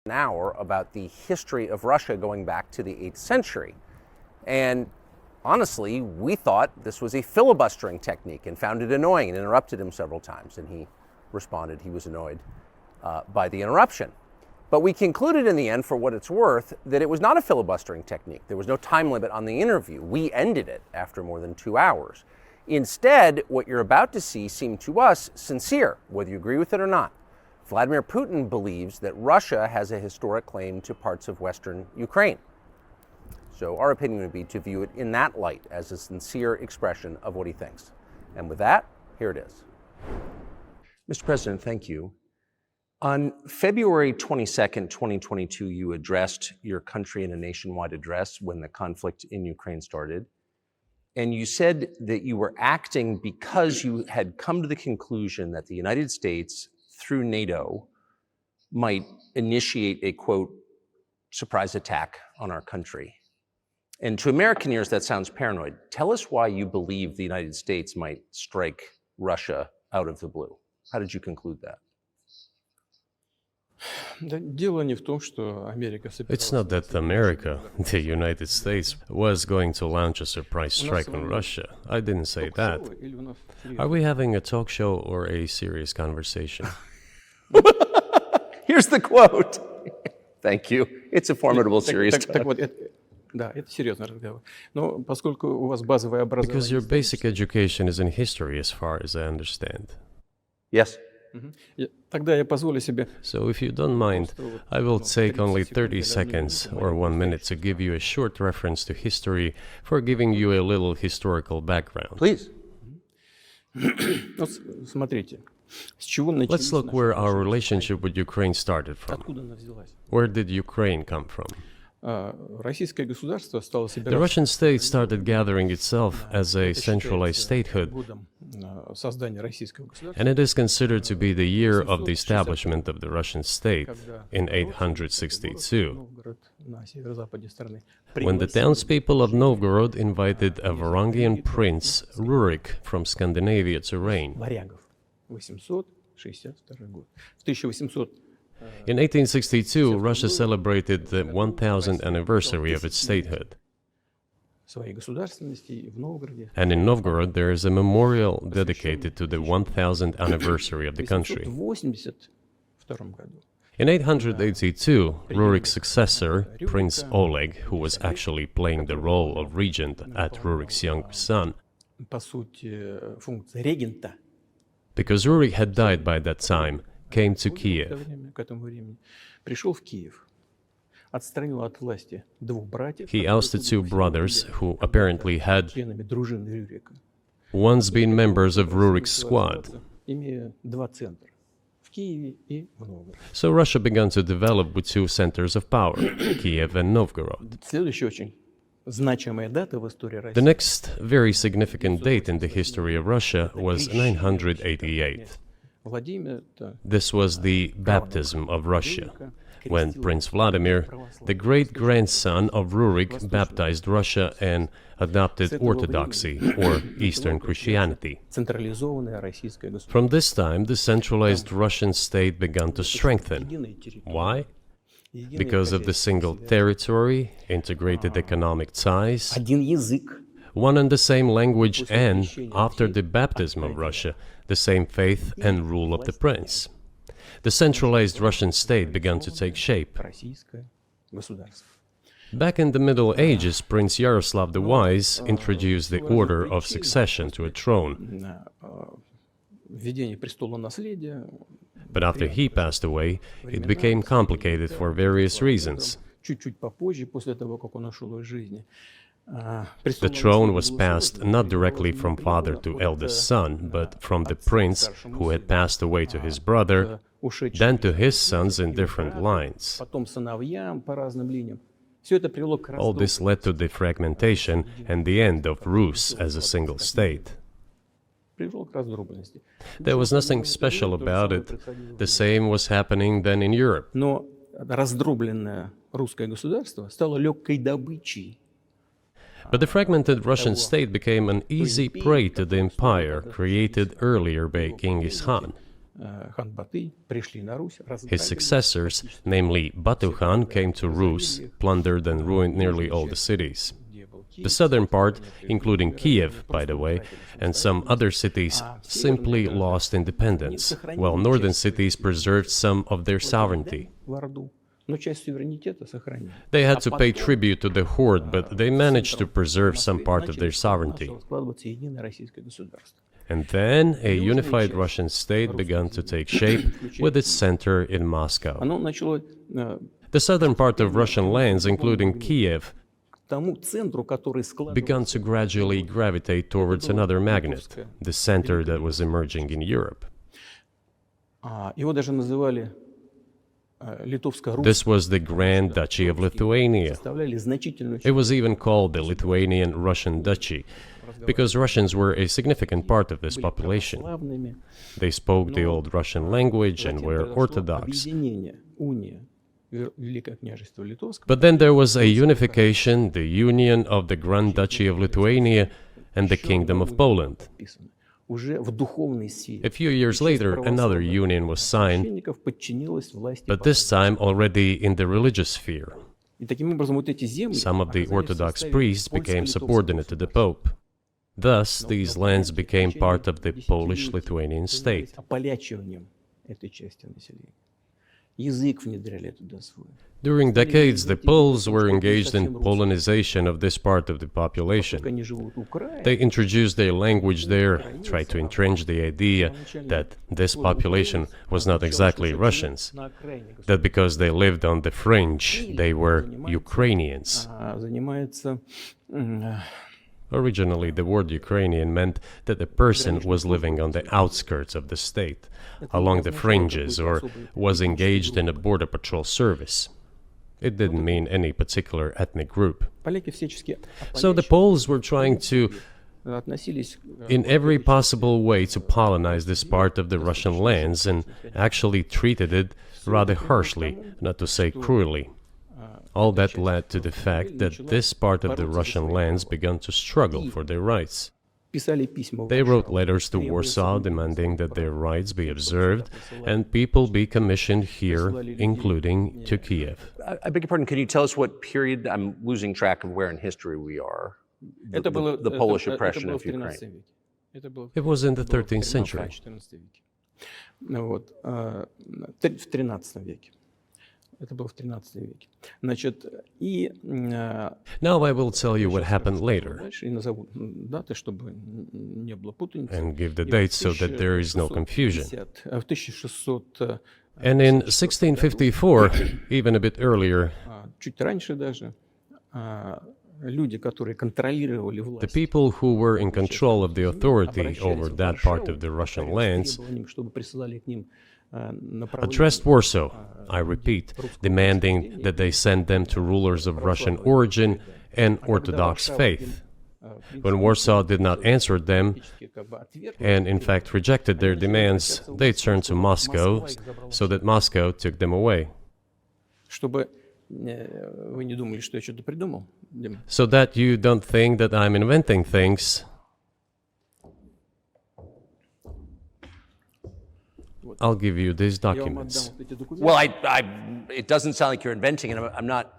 an hour about the history of Russia going back to the 8th century. And honestly, we thought this was a filibustering technique and found it annoying and interrupted him several times. And he responded he was annoyed by the interruption. But we concluded in the end, for what it's worth, that it was not a filibustering technique. There was no time limit on the interview. We ended it after more than 2 hours. Instead, what you're about to see seemed to us sincere, whether you agree with it or not. Vladimir Putin believes that Russia has a historic claim to parts of Western Ukraine. So our opinion would be to view it in that light, as a sincere expression of what he thinks. And with that, here it is. Mr. President, thank you. On February 22nd, 2022, you addressed your country in a nationwide address when the conflict in Ukraine started. And you said that you were acting because you had come to the conclusion that the United States, through NATO, might initiate a, quote, surprise attack on our country. And to American ears, that sounds paranoid. Tell us why you believe the United States might strike Russia out of the blue. How did you conclude that? It's not that America, the United States, was going to launch a surprise strike on Russia. I didn't say that. Are we having a talk show or a serious conversation? Here's the quote. Thank you. It's a formidable, serious talk. Because your basic education is in history, as far as I understand. Yes. So if you don't mind, I will take only 30 seconds or 1 minute to give you a short reference to history for giving you a little historical background. Please. Let's look where our relationship with Ukraine started from. Where did Ukraine come from? The Russian state started gathering itself as a centralized statehood, and it is considered to be the year of the establishment of the Russian state in 862, when the townspeople of Novgorod invited a Varangian prince, Rurik, from Scandinavia to reign. In 1862, Russia celebrated the 1000th anniversary of its statehood. And in Novgorod, there is a memorial dedicated to the 1000th anniversary of the country. In 882, Rurik's successor, Prince Oleg, who was actually playing the role of regent at Rurik's younger son, because Rurik had died by that time, came to Kiev. He ousted two brothers who apparently had once been members of Rurik's squad. So Russia began to develop with two centers of power, Kiev and Novgorod. The next very significant date in the history of Russia was 988. This was the baptism of Russia, when Prince Vladimir, the great-grandson of Rurik, baptized Russia and adopted Orthodoxy, or Eastern Christianity. From this time, the centralized Russian state began to strengthen. Why? Because of the single territory, integrated economic ties, one and the same language, and, after the baptism of Russia, the same faith and rule of the prince. The centralized Russian state began to take shape. Back in the Middle Ages, Prince Yaroslav the Wise introduced the order of succession to a throne. But after he passed away, it became complicated for various reasons. The throne was passed not directly from father to eldest son, but from the prince who had passed away to his brother, then to his sons in different lines. All this led to the fragmentation and the end of Rus as a single state. There was nothing special about it. The same was happening then in Europe. But the fragmented Russian state became an easy prey to the empire created earlier by Genghis Khan. His successors, namely Batu Khan, came to Rus, plundered and ruined nearly all the cities. The southern part, including Kiev, by the way, and some other cities, simply lost independence, while northern cities preserved some of their sovereignty. They had to pay tribute to the horde, but they managed to preserve some part of their sovereignty. And then a unified Russian state began to take shape with its center in Moscow. The southern part of Russian lands, including Kiev, began to gradually gravitate towards another magnet, the center that was emerging in Europe. This was the Grand Duchy of Lithuania. It was even called the Lithuanian-Russian Duchy, because Russians were a significant part of this population. They spoke the old Russian language and were Orthodox. But then there was a unification, the union of the Grand Duchy of Lithuania and the Kingdom of Poland. A few years later, another union was signed, but this time already in the religious sphere. Some of the Orthodox priests became subordinate to the Pope. Thus, these lands became part of the Polish-Lithuanian state. During decades, the Poles were engaged in Polonization of this part of the population. They introduced their language there, tried to entrench the idea that this population was not exactly Russians, that because they lived on the fringe, they were Ukrainians. Originally, the word Ukrainian meant that a person was living on the outskirts of the state, along the fringes, or was engaged in a border patrol service. It didn't mean any particular ethnic group. So the Poles were trying to, in every possible way, to colonize this part of the Russian lands, and actually treated it rather harshly, not to say cruelly. All that led to the fact that this part of the Russian lands began to struggle for their rights. They wrote letters to Warsaw demanding that their rights be observed and people be commissioned here, including to Kiev. I beg your pardon, can you tell us what period? I'm losing track of where in history we are. The Polish oppression of Ukraine. It was in the 13th century. Now I will tell you what happened later and give the dates so that there is no confusion. And in 1654, even a bit earlier, the people who were in control of the authority over that part of the Russian lands addressed Warsaw, I repeat, demanding that they send them to rulers of Russian origin and Orthodox faith. When Warsaw did not answer them, and in fact rejected their demands, they turned to Moscow, so that Moscow took them away. So that you don't think that I'm inventing things, I'll give you these documents. Well, it doesn't sound like you're inventing it. I'm not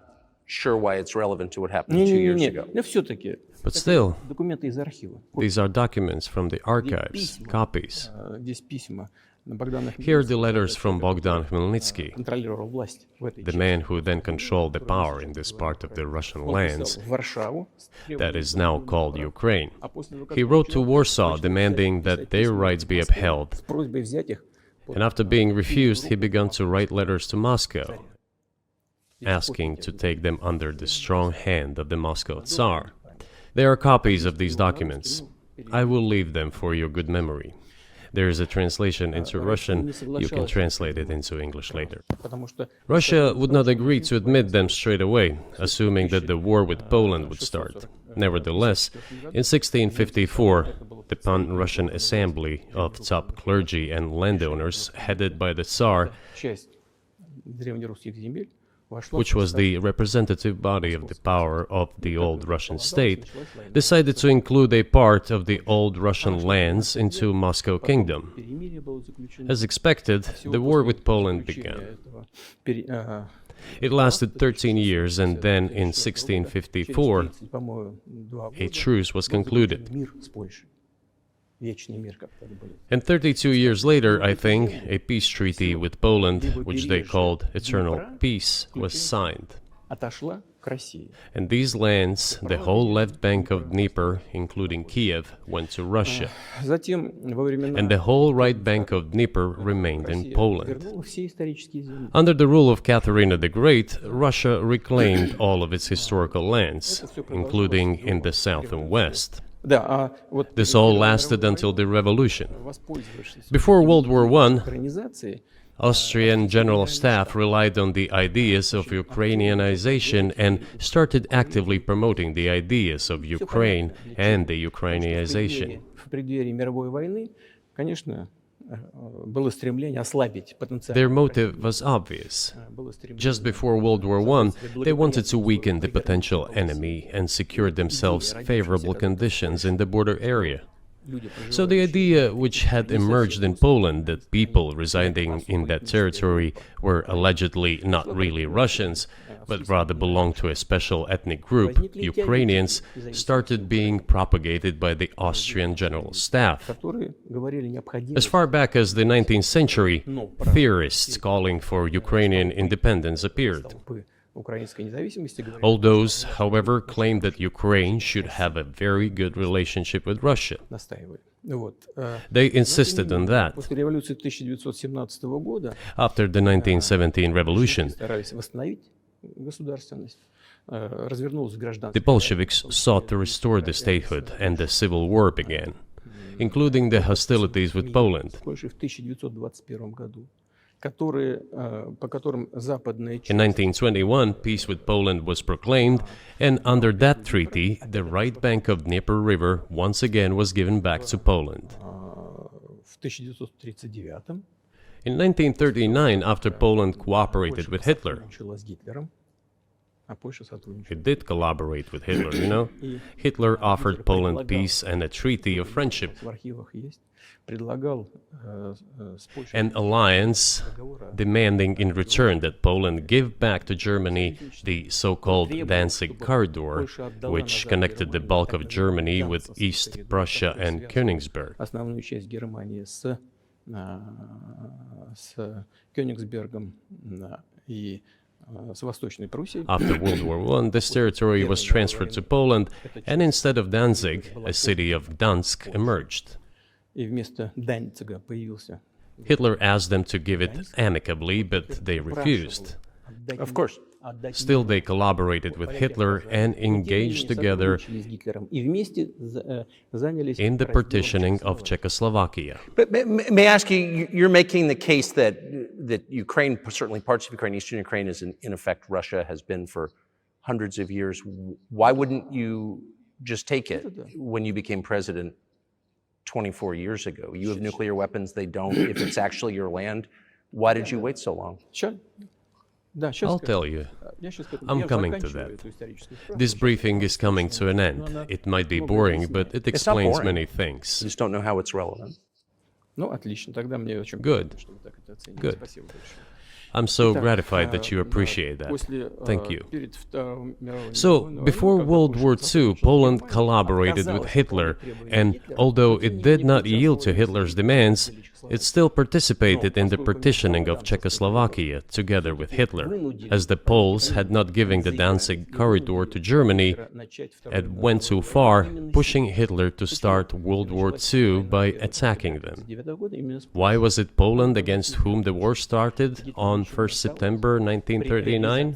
sure why it's relevant to what happened 2 years ago. But still, these are documents from the archives, copies. Here are the letters from Bogdan Khmelnytsky, the man who then controlled the power in this part of the Russian lands that is now called Ukraine. He wrote to Warsaw demanding that their rights be upheld. And after being refused, he began to write letters to Moscow, asking to take them under the strong hand of the Moscow Tsar. There are copies of these documents. I will leave them for your good memory. There is a translation into Russian. You can translate it into English later. Russia would not agree to admit them straight away, assuming that the war with Poland would start. Nevertheless, in 1654, the Pan-Russian Assembly of top clergy and landowners, headed by the Tsar, which was the representative body of the power of the old Russian state, decided to include a part of the old Russian lands into Moscow Kingdom. As expected, the war with Poland began. It lasted 13 years, and then in 1654, a truce was concluded. And 32 years later, I think, a peace treaty with Poland, which they called Eternal Peace, was signed. And these lands, the whole left bank of Dnieper, including Kiev, went to Russia. And the whole right bank of Dnieper remained in Poland. Under the rule of Catherine the Great, Russia reclaimed all of its historical lands, including in the south and west. This all lasted until the revolution. Before World War I, Austrian General Staff relied on the ideas of Ukrainianization and started actively promoting the ideas of Ukraine and the Ukrainianization. Their motive was obvious. Just before World War I, they wanted to weaken the potential enemy and secure themselves favorable conditions in the border area. So the idea which had emerged in Poland that people residing in that territory were allegedly not really Russians, but rather belonged to a special ethnic group, Ukrainians, started being propagated by the Austrian General Staff. As far back as the 19th century, theorists calling for Ukrainian independence appeared. All those, however, claimed that Ukraine should have a very good relationship with Russia. They insisted on that. After the 1917 revolution, the Bolsheviks sought to restore the statehood, and the civil war began, including the hostilities with Poland. In 1921, peace with Poland was proclaimed, and under that treaty, the right bank of Dnieper River once again was given back to Poland. In 1939, after Poland cooperated with Hitler, it did collaborate with Hitler, you know? Hitler offered Poland peace and a treaty of friendship. An alliance demanding in return that Poland give back to Germany the so-called Danzig corridor, which connected the bulk of Germany with East Prussia and Königsberg. After World War I, this territory was transferred to Poland, and instead of Danzig, a city of Gdansk emerged. Hitler asked them to give it amicably, but they refused. Of course. Still, they collaborated with Hitler and engaged together in the partitioning of Czechoslovakia. But may I ask you, you're making the case that Ukraine, certainly parts of Ukraine, Eastern Ukraine, is in effect Russia, has been for hundreds of years. Why wouldn't you just take it when you became president 24 years ago? You have nuclear weapons, they don't. If it's actually your land, why did you wait so long? I'll tell you. I'm coming to that. This briefing is coming to an end. It might be boring, but it explains many things. I just don't know how it's relevant. Good. Good. I'm so gratified that you appreciate that. Thank you. So, before World War II, Poland collaborated with Hitler, and although it did not yield to Hitler's demands, it still participated in the partitioning of Czechoslovakia together with Hitler, as the Poles had not given the Danzig corridor to Germany and went too far, pushing Hitler to start World War II by attacking them. Why was it Poland against whom the war started on 1st September 1939?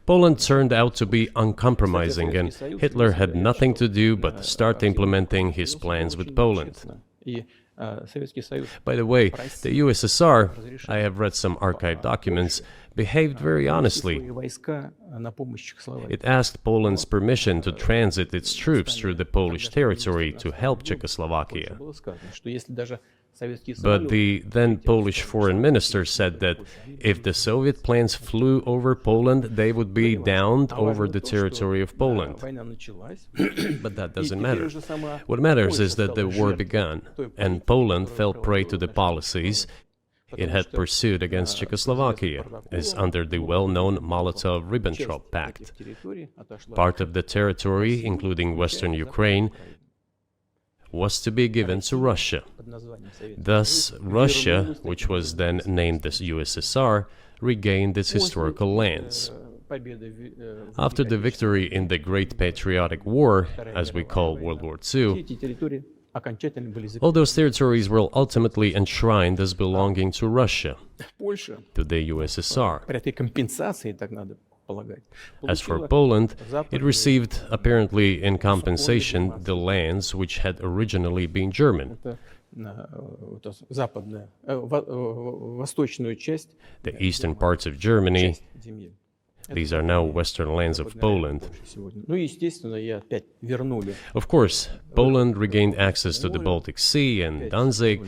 Poland turned out to be uncompromising, and Hitler had nothing to do but start implementing his plans with Poland. By the way, the USSR, I have read some archived documents, behaved very honestly. It asked Poland's permission to transit its troops through the Polish territory to help Czechoslovakia. But the then Polish foreign minister said that if the Soviet planes flew over Poland, they would be downed over the territory of Poland. But that doesn't matter. What matters is that the war began, and Poland fell prey to the policies it had pursued against Czechoslovakia, as under the well-known Molotov-Ribbentrop Pact. Part of the territory, including western Ukraine, was to be given to Russia. Thus, Russia, which was then named the USSR, regained its historical lands. After the victory in the Great Patriotic War, as we call World War II, all those territories were ultimately enshrined as belonging to Russia, to the USSR. As for Poland, it received, apparently in compensation, the lands which had originally been German. The eastern parts of Germany, these are now western lands of Poland. Of course, Poland regained access to the Baltic Sea and Danzig,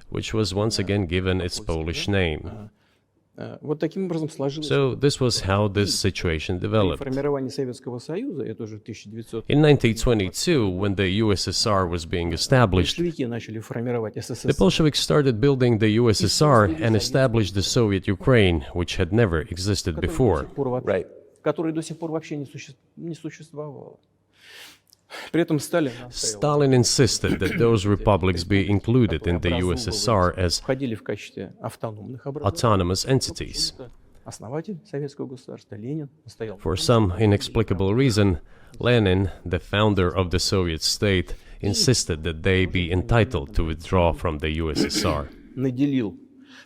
which was once again given its Polish name. So this was how this situation developed. In 1922, when the USSR was being established, the Bolsheviks started building the USSR and established the Soviet Ukraine, which had never existed before. Right. Stalin insisted that those republics be included in the USSR as autonomous entities. For some inexplicable reason, Lenin, the founder of the Soviet state, insisted that they be entitled to withdraw from the USSR.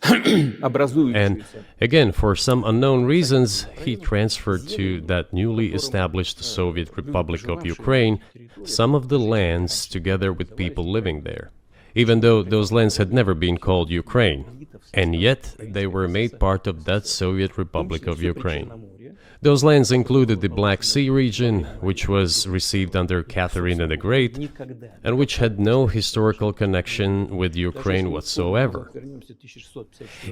And again, for some unknown reasons, he transferred to that newly established Soviet Republic of Ukraine some of the lands together with people living there, even though those lands had never been called Ukraine, and yet they were made part of that Soviet Republic of Ukraine. Those lands included the Black Sea region, which was received under Catherine the Great, and which had no historical connection with Ukraine whatsoever.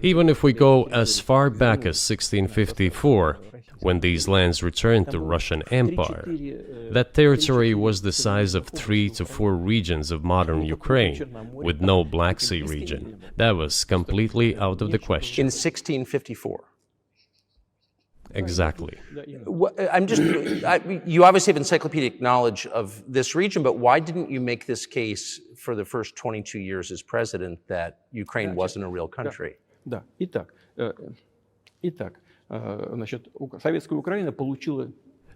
Even if we go as far back as 1654, when these lands returned to Russian Empire, that territory was the size of 3 to 4 regions of modern Ukraine, with no Black Sea region. That was completely out of the question. In 1654. Exactly. You obviously have encyclopedic knowledge of this region, but why didn't you make this case for the first 22 years as president that Ukraine wasn't a real country?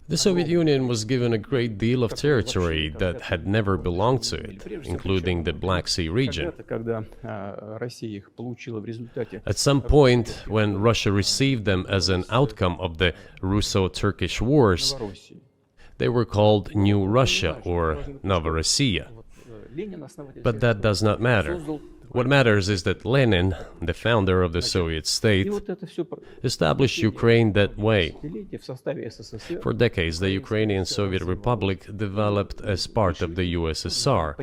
The Soviet Union was given a great deal of territory that had never belonged to it, including the Black Sea region. At some point, when Russia received them as an outcome of the Russo-Turkish Wars, they were called New Russia or Novorossiya. But that does not matter. What matters is that Lenin, the founder of the Soviet state, established Ukraine that way. For decades, the Ukrainian Soviet Republic developed as part of the USSR.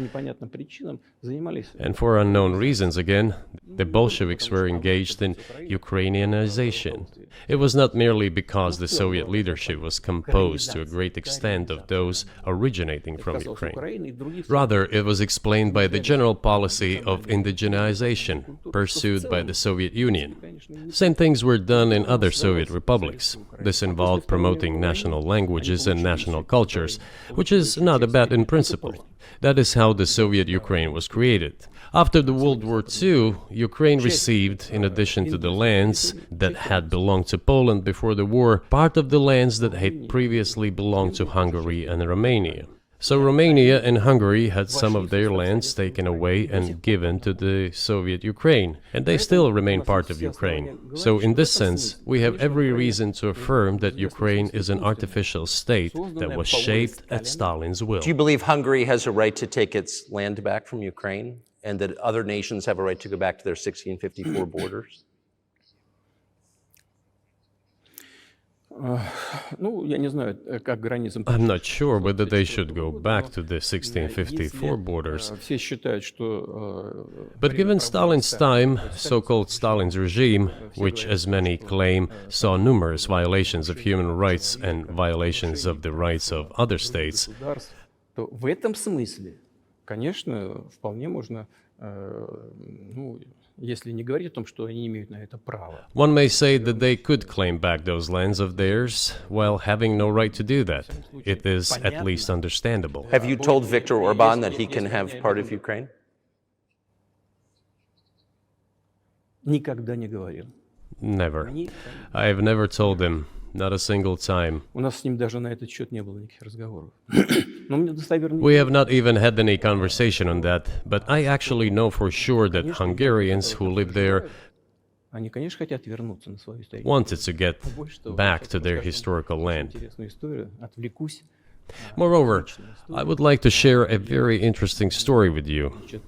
And for unknown reasons, again, the Bolsheviks were engaged in Ukrainianization. It was not merely because the Soviet leadership was composed to a great extent of those originating from Ukraine. Rather, it was explained by the general policy of indigenization pursued by the Soviet Union. Same things were done in other Soviet republics. This involved promoting national languages and national cultures, which is not bad in principle. That is how the Soviet Ukraine was created. After the World War II, Ukraine received, in addition to the lands that had belonged to Poland before the war, part of the lands that had previously belonged to Hungary and Romania. So Romania and Hungary had some of their lands taken away and given to the Soviet Ukraine, and they still remain part of Ukraine. So in this sense, we have every reason to affirm that Ukraine is an artificial state that was shaped at Stalin's will. Do you believe Hungary has a right to take its land back from Ukraine, and that other nations have a right to go back to their 1654 borders? I'm not sure whether they should go back to the 1654 borders. But given Stalin's time, so-called Stalin's regime, which as many claim saw numerous violations of human rights and violations of the rights of other states, в этом смысле, конечно, вполне можно, если не говорить о том, что они имеют на это право. one may say that they could claim back those lands of theirs while having no right to do that. It is at least understandable. Have you told Viktor Orban that he can have part of Ukraine? Никогда не говорил. Never. I have never told him, not a single time. У нас с ним даже на этот счет не было никаких разговоров. Но мне достоверно... We have not even had any conversation on that, but I actually know for sure that Hungarians who live there Они, конечно, хотят вернуться на свою историю. wanted to get back to their historical land. Интересную историю, отвлекусь. Moreover, I would like to share a very interesting story with you. Значит,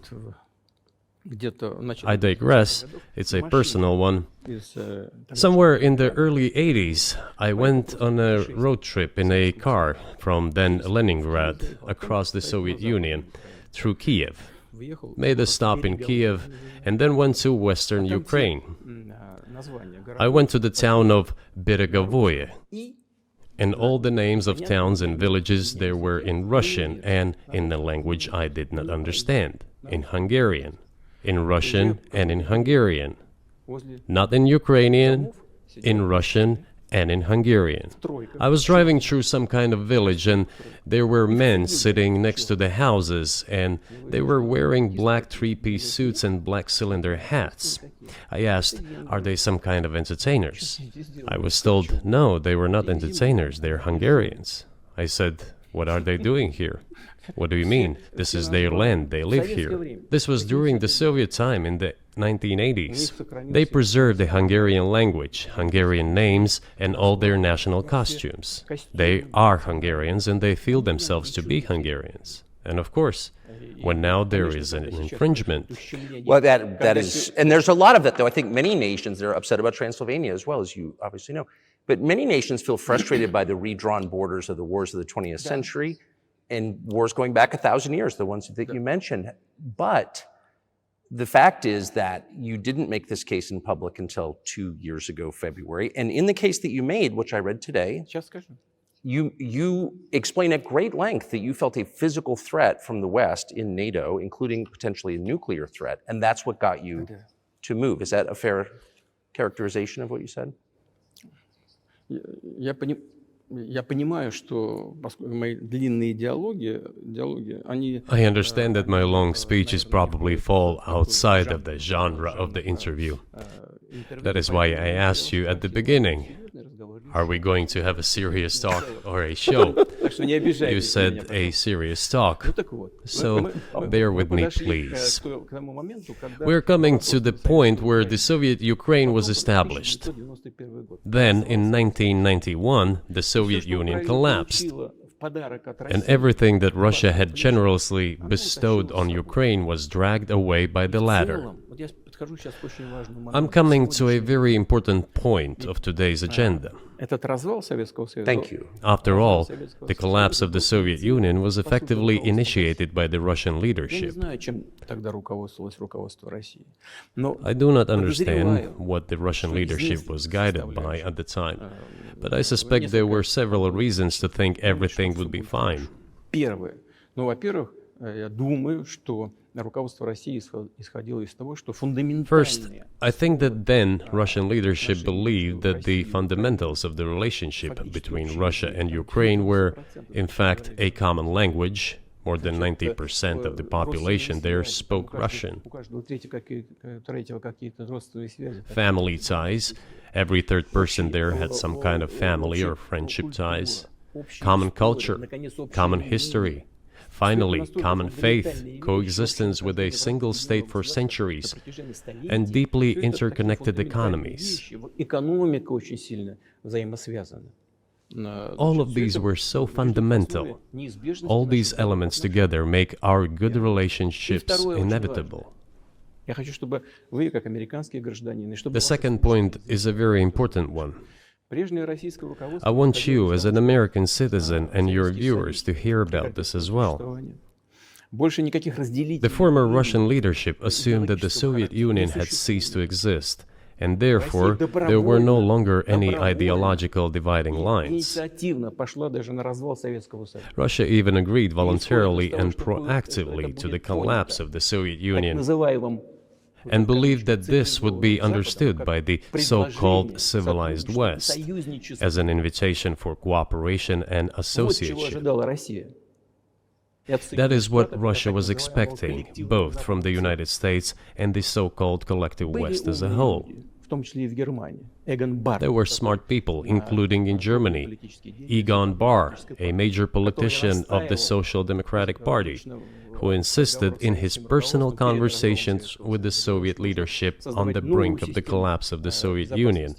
где-то в начале I digress, it's a personal one. из Somewhere in the early 80s, I went on a road trip in a car from then Leningrad across the Soviet Union through Kiev. въехал Made a stop in Kiev and then went to western Ukraine. название I went to the town of Beregovoye, и and all the names of towns and villages there were in Russian and in the language I did not understand, in Hungarian, in Russian and in Hungarian, возле not in Ukrainian, in Russian and in Hungarian. I was driving through some kind of village and there were men sitting next to the houses and they were wearing black three-piece suits and black cylinder hats. I asked, are they some kind of entertainers? I was told, no, they were not entertainers, they're Hungarians. I said, what are they doing here? What do you mean? This is their land, they live here. This was during the Soviet time in the 1980s. They preserved the Hungarian language, Hungarian names, and all their national costumes. They are Hungarians and they feel themselves to be Hungarians. And of course, when now there is an infringement, Well, that is, and there's a lot of that, though. I think many nations are upset about Transylvania as well, as you obviously know. But many nations feel frustrated by the redrawn borders of the wars of the 20th century and wars going back 1,000 years, the ones that you mentioned. But the fact is that you didn't make this case in public until 2 years ago, February. And in the case that you made, which I read today, сейчас скажу. you explain at great length that you felt a physical threat from the West in NATO, including potentially a nuclear threat, and that's what got you to move. Is that a fair characterization of what you said? Я понимаю, что поскольку мои длинные диалоги, они... I understand that my long speeches probably fall outside of the genre of the interview. That is why I asked you at the beginning, are we going to have a serious talk or a show? Так что не обижайтесь You said меня, a serious talk, Ну так вот. so bear with me, please. К тому моменту, когда... We're coming to the point where the Soviet Ukraine was established. 1991 год. Then, in 1991, the Soviet Union collapsed, Получила в подарок от and России everything that Russia had generously bestowed on Ukraine was dragged away by the в latter. целом, вот я подхожу сейчас к очень важному I'm моменту. coming to a very important point of today's agenda. Этот развал Советского Союза... Thank you. After all, the collapse of the Soviet Union was effectively initiated by the Russian Я не leadership. знаю, чем тогда руководствовалось руководство России. Но I do not understand what the Russian leadership was guided by at the time, but I suspect there were several reasons to think everything would be fine. первое. Ну, во-первых, я думаю, что руководство России исходило из того, что First, фундаментальные I think that then Russian leadership believed that the fundamentals of the relationship between Russia and Ukraine were, in fact, a common language. More than 90% of the population there spoke Russian. у каждого третьего какие-то родственные связи. Family ties. Every third person there had some kind of family or friendship ties. Common culture, common history. Finally, common faith, coexistence with a single state for centuries, and deeply interconnected economies. Экономика очень сильно взаимосвязана. All of these were so fundamental. All these elements together make our good relationships inevitable. Я хочу, чтобы вы, как американские гражданины, чтобы The second point is a very important one. Прежнее российское руководство I want you, as an American citizen, and your viewers to hear about this as well. больше никаких разделителей. The former Russian leadership assumed that the Soviet Union had ceased to exist, and therefore there were no longer any ideological dividing lines. Инициативно пошла даже на развал Советского Союза. Russia even agreed voluntarily and proactively to the collapse of the Soviet Так Union, называемом and believed that this would be understood by the so-called civilized West as an invitation for cooperation and вот чего association. ожидала Россия. That is what Russia was expecting, both from the United States and the so-called collective West as a whole. В том числе и в Германии. Эгон Барр. There were smart people, including in Germany, Egon Bahr, a major politician of the Social Democratic Party, who insisted in his personal conversations with the Soviet leadership on the brink of the collapse of the Soviet Union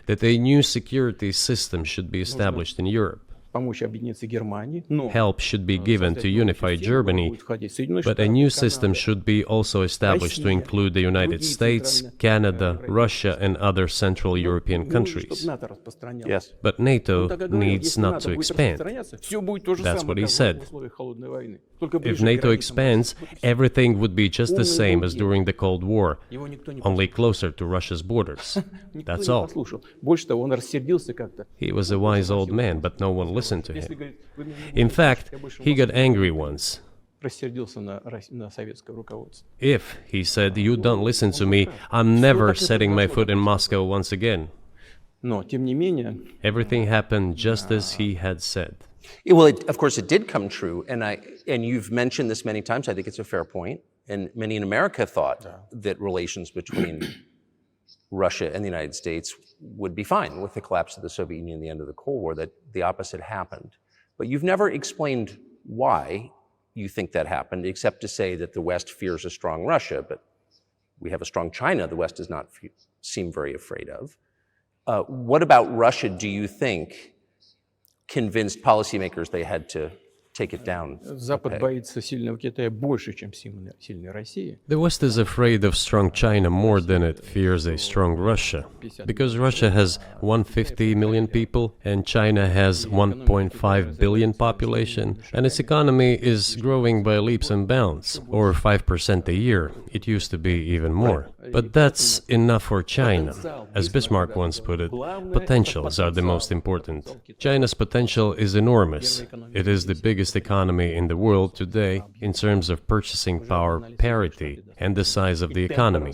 that a new security system should be established in Europe. Помочь объединиться Германии, но Help should be given to unify Germany, будет входить Соединенные but a Штаты, new Канада. system should be also established to include the United States, Canada, Russia, and other Central European Чтобы countries. НАТО распространялось. Yes. But NATO Он так и говорил, needs если not НАТО to будет expand. распространяться, все будет то же That's самое, what he как said. в условиях холодной войны. Только If ближе к NATO границам. expands, everything would be just the same as during the Cold War, Его никто не only closer to Russia's borders. Никто That's не all. послушал. Больше того, он рассердился как-то. He was a wise old man, but no one listened to Если, him. говорит, вы меня не In слушаете, fact, я больше he вас got angry once. рассердился на советское руководство. If, he said, you don't listen to me, I'm never setting my foot in Moscow once again. Но, тем не менее, Everything happened just as he had said. Well, of course, it did come true, and you've mentioned this many times. I think it's a fair point, and many in America thought that relations between Russia and the United States would be fine with the collapse of the Soviet Union and the end of the Cold War. That the opposite happened, but you've never explained why you think that happened, except to say that the West fears a strong Russia, but we have a strong China. The West does not seem very afraid of. What about Russia? Do you think convinced policymakers they had to take it down? Запад боится сильного Китая больше, чем сильной России. The West is afraid of strong China more than it fears a strong Russia, because Russia has 150 million people and China has 1.5 billion population, and its economy is growing by leaps and bounds, or 5% a year. It used to be even more. But that's enough for China. As Bismarck once put it, potentials are the most important. China's potential is enormous. It is the biggest economy in the world today in terms of purchasing power parity and the size of the economy.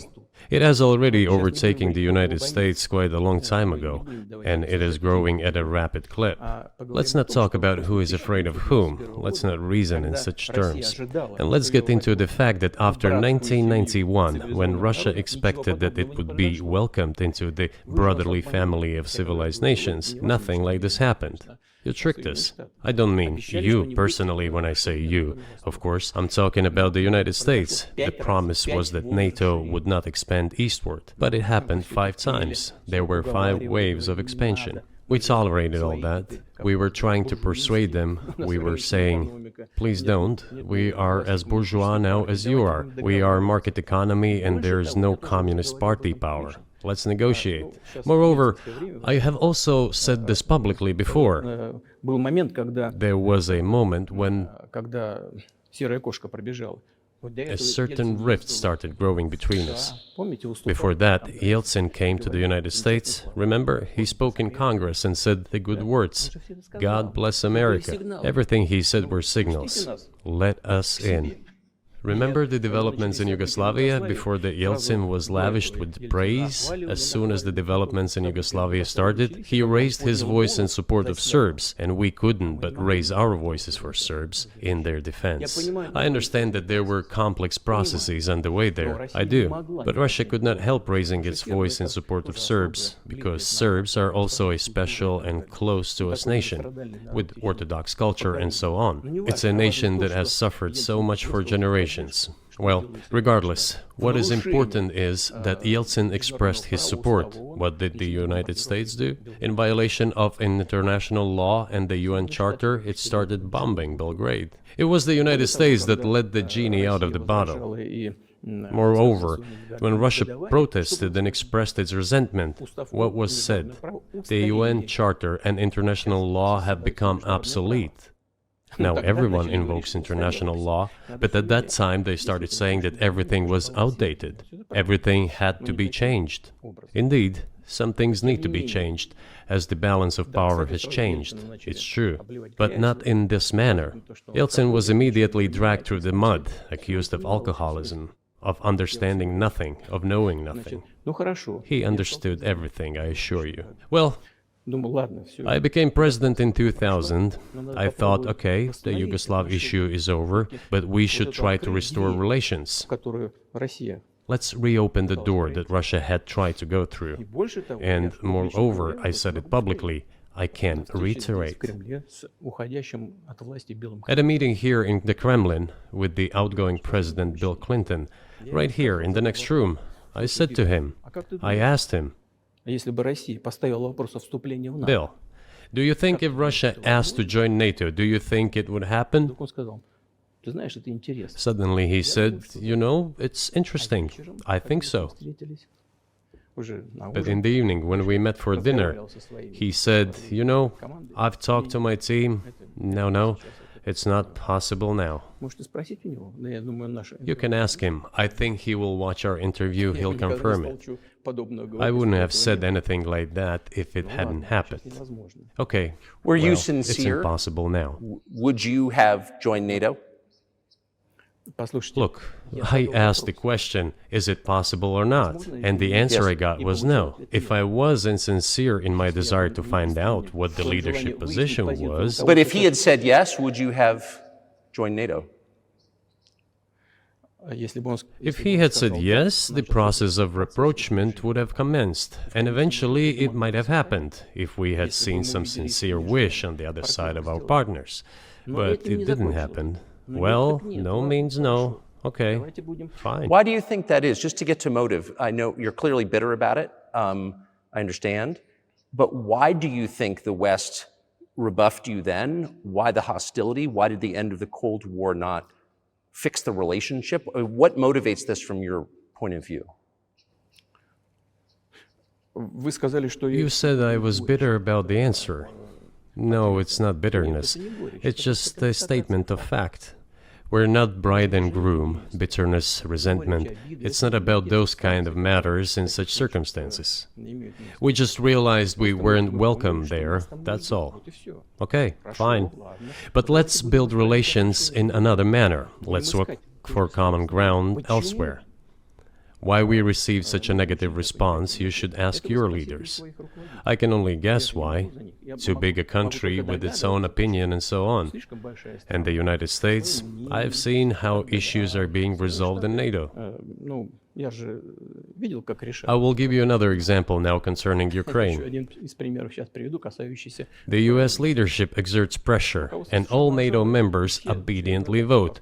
It has already overtaken the United States quite a long time ago, and it is growing at a rapid clip. Let's not talk about who is afraid of whom. Let's not reason in such terms. And let's get into the fact that after 1991, when Russia expected that it would be welcomed into the brotherly family of civilized nations, nothing like this happened. You tricked us. I don't mean you personally when I say you. Of course, I'm talking about the United States. The promise was that NATO would not expand eastward, but it happened 5 times. There were 5 waves of expansion. We tolerated all that. We were trying to persuade them. We were saying, please don't. We are as bourgeois now as you are. We are market economy and there is no communist party power. Let's negotiate. Moreover, I have also said this publicly before. Был момент, когда There was a moment when серая кошка пробежала. a certain rift started growing between us. Помните, выступал? Before that, Yeltsin came to the United States. Remember, he spoke in Congress and said the good words, God bless America. Everything he said were signals. Let us in. Remember the developments in Yugoslavia before the Yeltsin was lavished with praise? As soon as the developments in Yugoslavia started, he raised his voice in support of Serbs, and we couldn't but raise our voices for Serbs in their defense. I understand that there were complex processes underway there, I do, but Russia could not help raising its voice in support of Serbs, because Serbs are also a special and close to us nation, with Orthodox culture and so on. It's a nation that has suffered so much for generations. Well, regardless, what is important is that Yeltsin expressed his support. What did the United States do? In violation of international law and the UN Charter, it started bombing Belgrade. It was the United States that let the genie out of the bottle. И Moreover, when Russia protested and expressed its resentment, what was said? The UN Charter and international law have become obsolete. Now everyone invokes international law, but at that time they started saying that everything was outdated. Everything had to be changed. Indeed, some things need to be changed, as the balance of power has changed. It's true, but not in this manner. Yeltsin was immediately dragged through the mud, accused of alcoholism, of understanding nothing, of knowing nothing. He understood everything, I assure you. Well, I became president in 2000. I thought, okay, the Yugoslav issue is over, but we should try to restore relations. Let's reopen the door that Russia had tried to go through. And moreover, I said it publicly, I can reiterate. At a meeting here in the Kremlin with the outgoing President Bill Clinton, right here in the next room, I said to him, I asked him, Bill, do you think if Russia asked to join NATO, do you think it would happen? Suddenly he said, you know, it's interesting. I think so. But in the evening, when we met for dinner, he said, you know, I've talked to my team. No, it's not possible now. You can ask him. I think he will watch our interview. He'll confirm it. I wouldn't have said anything like that if it hadn't happened. Okay. Were you sincere? It's impossible now. Would you have joined NATO? Look, I asked the question, is it possible or not? And the answer I got was no. If I was insincere in my desire to find out what the leadership position was... But if he had said yes, would you have joined NATO? If he had said yes, the process of rapprochement would have commenced, and eventually it might have happened, if we had seen some sincere wish on the other side of our partners. But it didn't happen. Well, no means no. Okay, fine. Why do you think that is? Just to get to motive, I know you're clearly bitter about it. I understand. But why do you think the West rebuffed you then? Why the hostility? Why did the end of the Cold War not fix the relationship? What motivates this from your point of view? You said I was bitter about the answer. No, it's not bitterness. It's just a statement of fact. We're not bride and groom, bitterness, resentment. It's not about those kind of matters in such circumstances. We just realized we weren't welcome there, that's all. Okay, fine. But let's build relations in another manner. Let's look for common ground elsewhere. Why we received such a negative response, you should ask your leaders. I can only guess why. Too big a country with its own opinion and so on. And the United States, I've seen how issues are being resolved in NATO. I will give you another example now concerning Ukraine. The US leadership exerts pressure, and all NATO members obediently vote,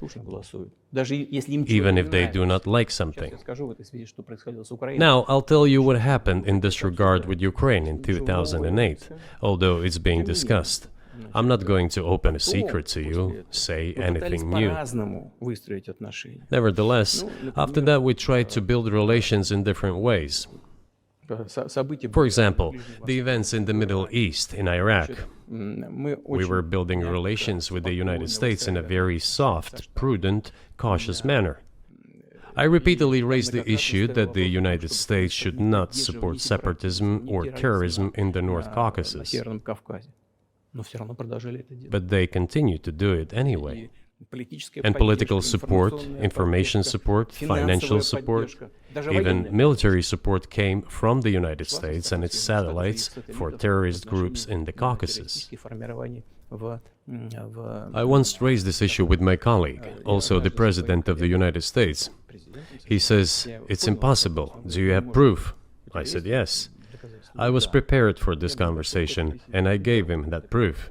even if they do not like something. Now, I'll tell you what happened in this regard with Ukraine in 2008, although it's being discussed. I'm not going to open a secret to you, say anything new. Nevertheless, after that we tried to build relations in different ways. For example, the events in the Middle East, in Iraq. We were building relations with the United States in a very soft, prudent, cautious manner. I repeatedly raised the issue that the United States should not support separatism or terrorism in the North Caucasus. But they continue to do it anyway. And political support, information support, financial support, even military support came from the United States and its satellites for terrorist groups in the Caucasus. I once raised this issue with my colleague, also the President of the United States. He says, "It's impossible. Do you have proof?" I said, "Yes." I was prepared for this conversation, and I gave him that proof.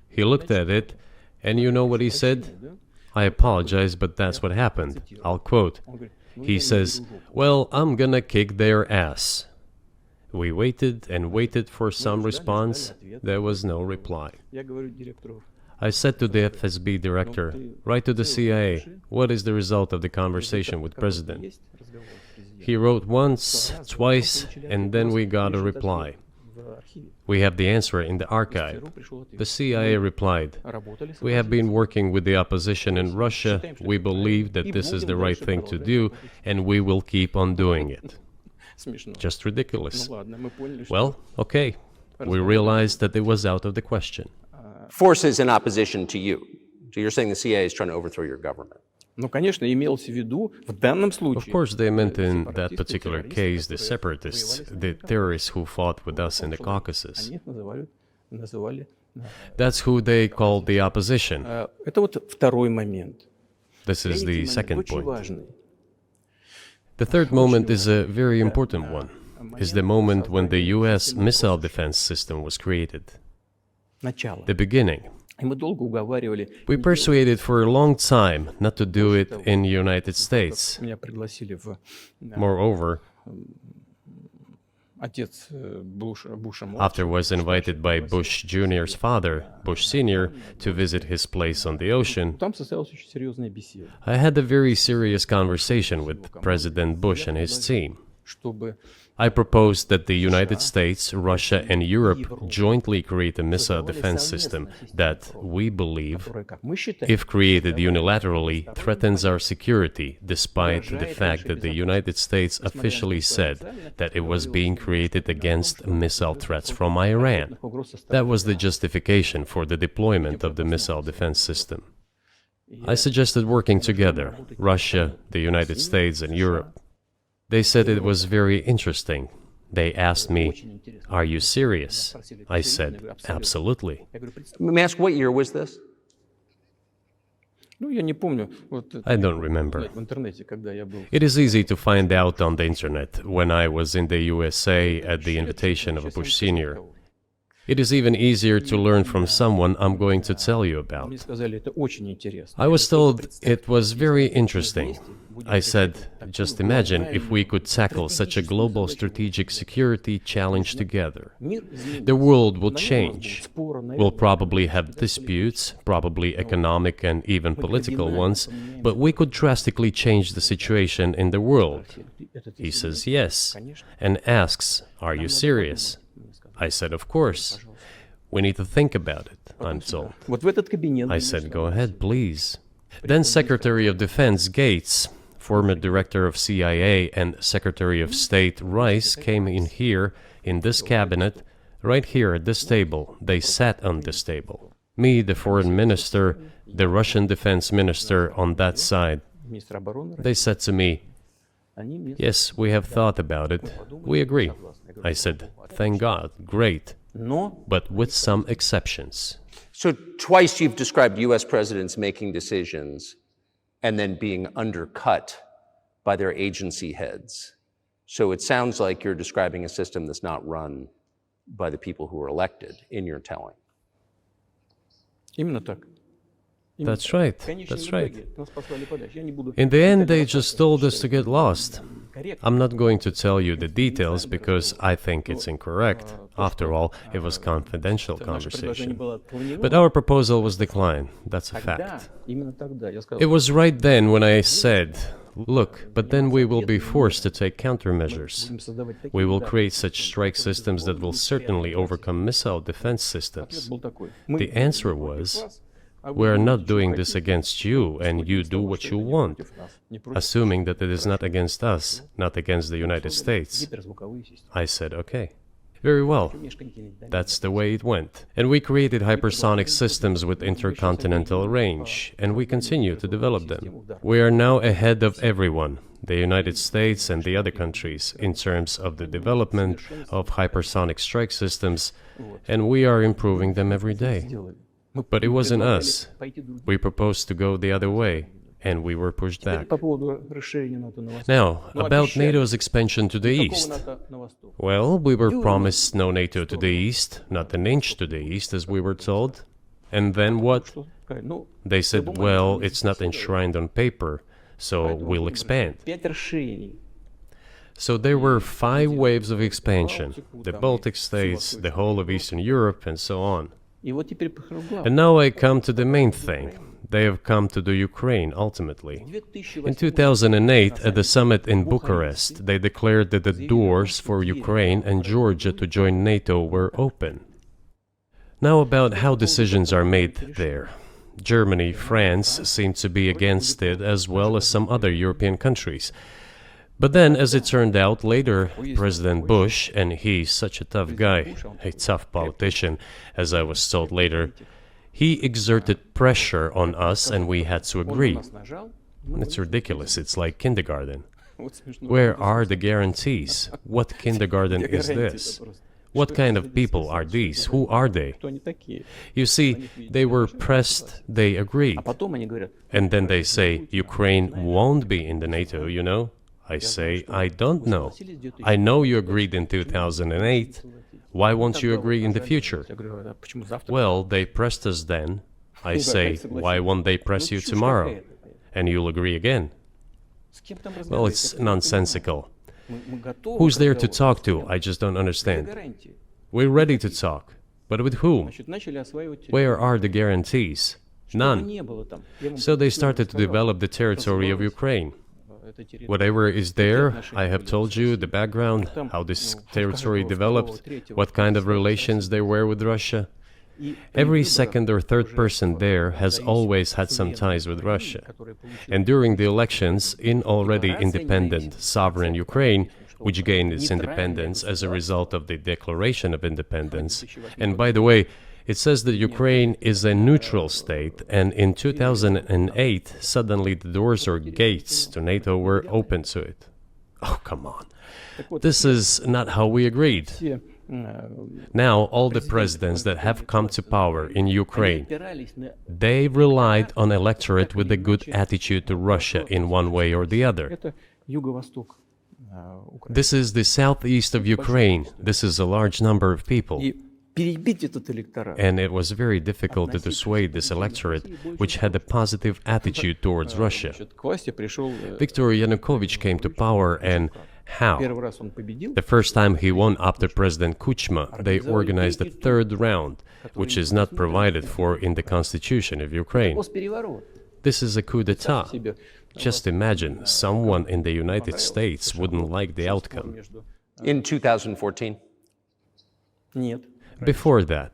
He looked at it, and you know what he said? I apologize, but that's what happened. I'll quote. He says, "Well, I'm gonna kick their ass." We waited and waited for some response. There was no reply. I said to the FSB director, write to the CIA, what is the result of the conversation with President? He wrote once, twice, and then we got a reply. We have the answer in the archive. The CIA replied, we have been working with the opposition in Russia, we believe that this is the right thing to do, and we will keep on doing it. Just ridiculous. Well, okay, we realized that it was out of the question. Forces in opposition to you. So you're saying the CIA is trying to overthrow your government. Ну, конечно, имелось в виду в данном случае. Of course, they meant in that particular case the separatists, the terrorists who fought with us in the Caucasus. Они их называли. That's who they called the opposition. Это вот второй момент. This is the second Очень point. важный. The third moment is a very important one, is the moment when the US missile defense system was created. Начало. The beginning. И мы долго уговаривали. We persuaded for a long time not to do it in the United States. Меня пригласили в Moreover, отец Буша. after was invited by Bush Jr.'s father, Bush Sr., to visit his place on the ocean, Там состоялась очень серьезная беседа, I had a very serious conversation with President Bush and his team. чтобы I proposed that the United States, Russia, and Europe jointly create a missile defense system that, we believe, которая, как мы считаем, if created unilaterally, threatens our security, despite the fact that the United States officially said that it was being created against missile threats from Iran. That was the justification for the deployment of the missile defense system. I suggested working together, Russia, the United States, and Europe. They said it was very interesting. They asked me, are you serious? I said, absolutely. May I ask, what year was this? Ну, я не помню. Вот I don't remember. в интернете, когда я был. It is easy to find out on the internet when I was in the USA at the invitation of Bush Sr. It is even easier to learn from someone I'm going to tell you about. Мне сказали, это очень интересно. I was told it was very interesting. I said, just imagine if we could tackle such a global strategic security challenge together. The world will change. We'll probably have disputes, probably economic and even political ones, but we could drastically change the situation in the world. He says yes, and asks, are you serious? I said, of course. We need to think about it, I'm told. Вот в этот кабинет. I said, go ahead, please. Then Secretary of Defense Gates, former director of CIA, and Secretary of State Rice came in here, in this cabinet, right here at this table. They sat on this table. Me, the foreign minister, the Russian defense minister on that side. Министр обороны. They said to me, Они мне yes, we have thought about it. We agree. I said, thank God, great, Но but with some exceptions. So twice you've described US presidents making decisions and then being undercut by their agency heads. So it sounds like you're describing a system that's not run by the people who were elected in your telling. именно так. That's right, В конечном that's right. итоге нас послали подальше. Я не буду. In the end, they just told us to get lost. I'm not going to tell you the details because I think it's incorrect. After all, it was confidential Наше предложение conversation. было отклонено. But our proposal was declined. That's a Тогда, fact. именно тогда я сказал, It was right then when I said, look, but then we will be forced to take countermeasures. будем создавать такие We will удары. create such strike systems that will certainly overcome missile defense Ответ systems. был такой. Мы The answer was, we are not doing this against you, and you do what you want, assuming that it is not against us, not against the United States. гиперзвуковые системы. I said, okay. Very well. That's the way it went. And we created hypersonic systems with intercontinental range, and we continue to develop them. We are now ahead of everyone, the United States and the other countries, in terms of the development of hypersonic strike systems, and we are improving them every day. Сделали. Мы But it wasn't us. пойти другим. We proposed to go the other way, and we were pushed Теперь back. по поводу расширения НАТО на восток. Now, Ну, about обещали. NATO's expansion to the Какого east. НАТО на восток? Well, we were promised no NATO to the east, not an inch to the east, as we were told. And then what? Что сказать? Ну, They said, well, it's not enshrined on paper, so we'll expand. 5 расширений. So there were 5 waves of expansion, the Baltic states, the whole of Eastern Europe, and so on. И вот теперь прихожу к главному. And now I come to the main thing. They have come to the Ukraine ultimately. In 2008, at the summit in Bucharest, they declared that the doors for Ukraine and Georgia to join NATO were open. Now about how decisions are made there. Germany, France seem to be against it, as well as some other European countries. But then, as it turned out later, President Bush, and he's such a tough guy, a tough politician, as I was told later, he exerted pressure on us and we had to agree. It's ridiculous, it's like kindergarten. Where are the guarantees? What kindergarten is this? What kind of people are these? Who are they? You see, they were pressed, they agreed. And then they say, Ukraine won't be in the NATO, you know? I say, I don't know. I know you agreed in 2008. Why won't you agree in the future? Well, they pressed us then. I say, why won't they press you tomorrow? And you'll agree again. Well, it's nonsensical. Who's there to talk to? I just don't understand. We're ready to talk. But with whom? Where are the guarantees? None. So they started to develop the territory of Ukraine. Whatever is there, I have told you the background, how this territory developed, what kind of relations there were with Russia. Every second or third person there has always had some ties with Russia. And during the elections in already independent, sovereign Ukraine, which gained its independence as a result of the Declaration of Independence, and by the way, it says that Ukraine is a neutral state, and in 2008, suddenly the doors or gates to NATO were open to it. Oh, come on. This is not how we agreed. Now, all the presidents that have come to power in Ukraine, they relied on electorate with a good attitude to Russia in one way or the other. This is the southeast of Ukraine. This is a large number of people. And it was very difficult to dissuade this electorate, which had a positive attitude towards Russia. Viktor Yanukovych came to power, and how? The first time he won after President Kuchma, they organized a third round, which is not provided for in the constitution of Ukraine. This is a coup d'etat. Just imagine, someone in the United States wouldn't like the outcome. In 2014? Before that.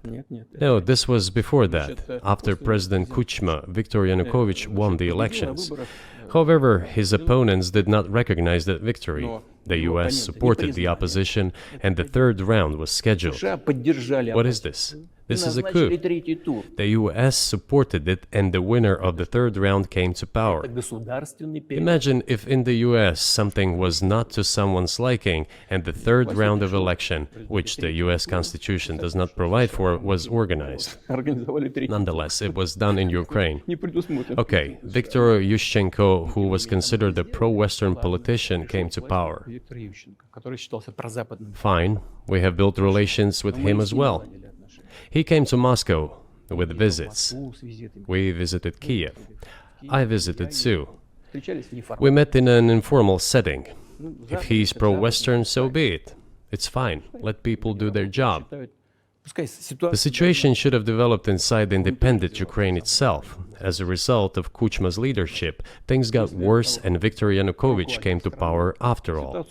No, this was before that. After President Kuchma, Viktor Yanukovych won the elections. However, his opponents did not recognize that victory. The US supported the opposition, and the third round was scheduled. What is this? This is a coup. The US supported it, and the winner of the third round came to power. Imagine if in the US something was not to someone's liking, and the third round of election, which the US Constitution does not provide for, was organized. Nonetheless, it was done in Ukraine. Okay, Viktor Yushchenko, who was considered a pro-Western politician, came to power. Fine, we have built relations with him as well. He came to Moscow with visits. We visited Kiev. I visited too. We met in an informal setting. If he's pro-Western, so be it. It's fine. Let people do their job. The situation should have developed inside the independent Ukraine itself. As a result of Kuchma's leadership, things got worse and Viktor Yanukovych came to power after all.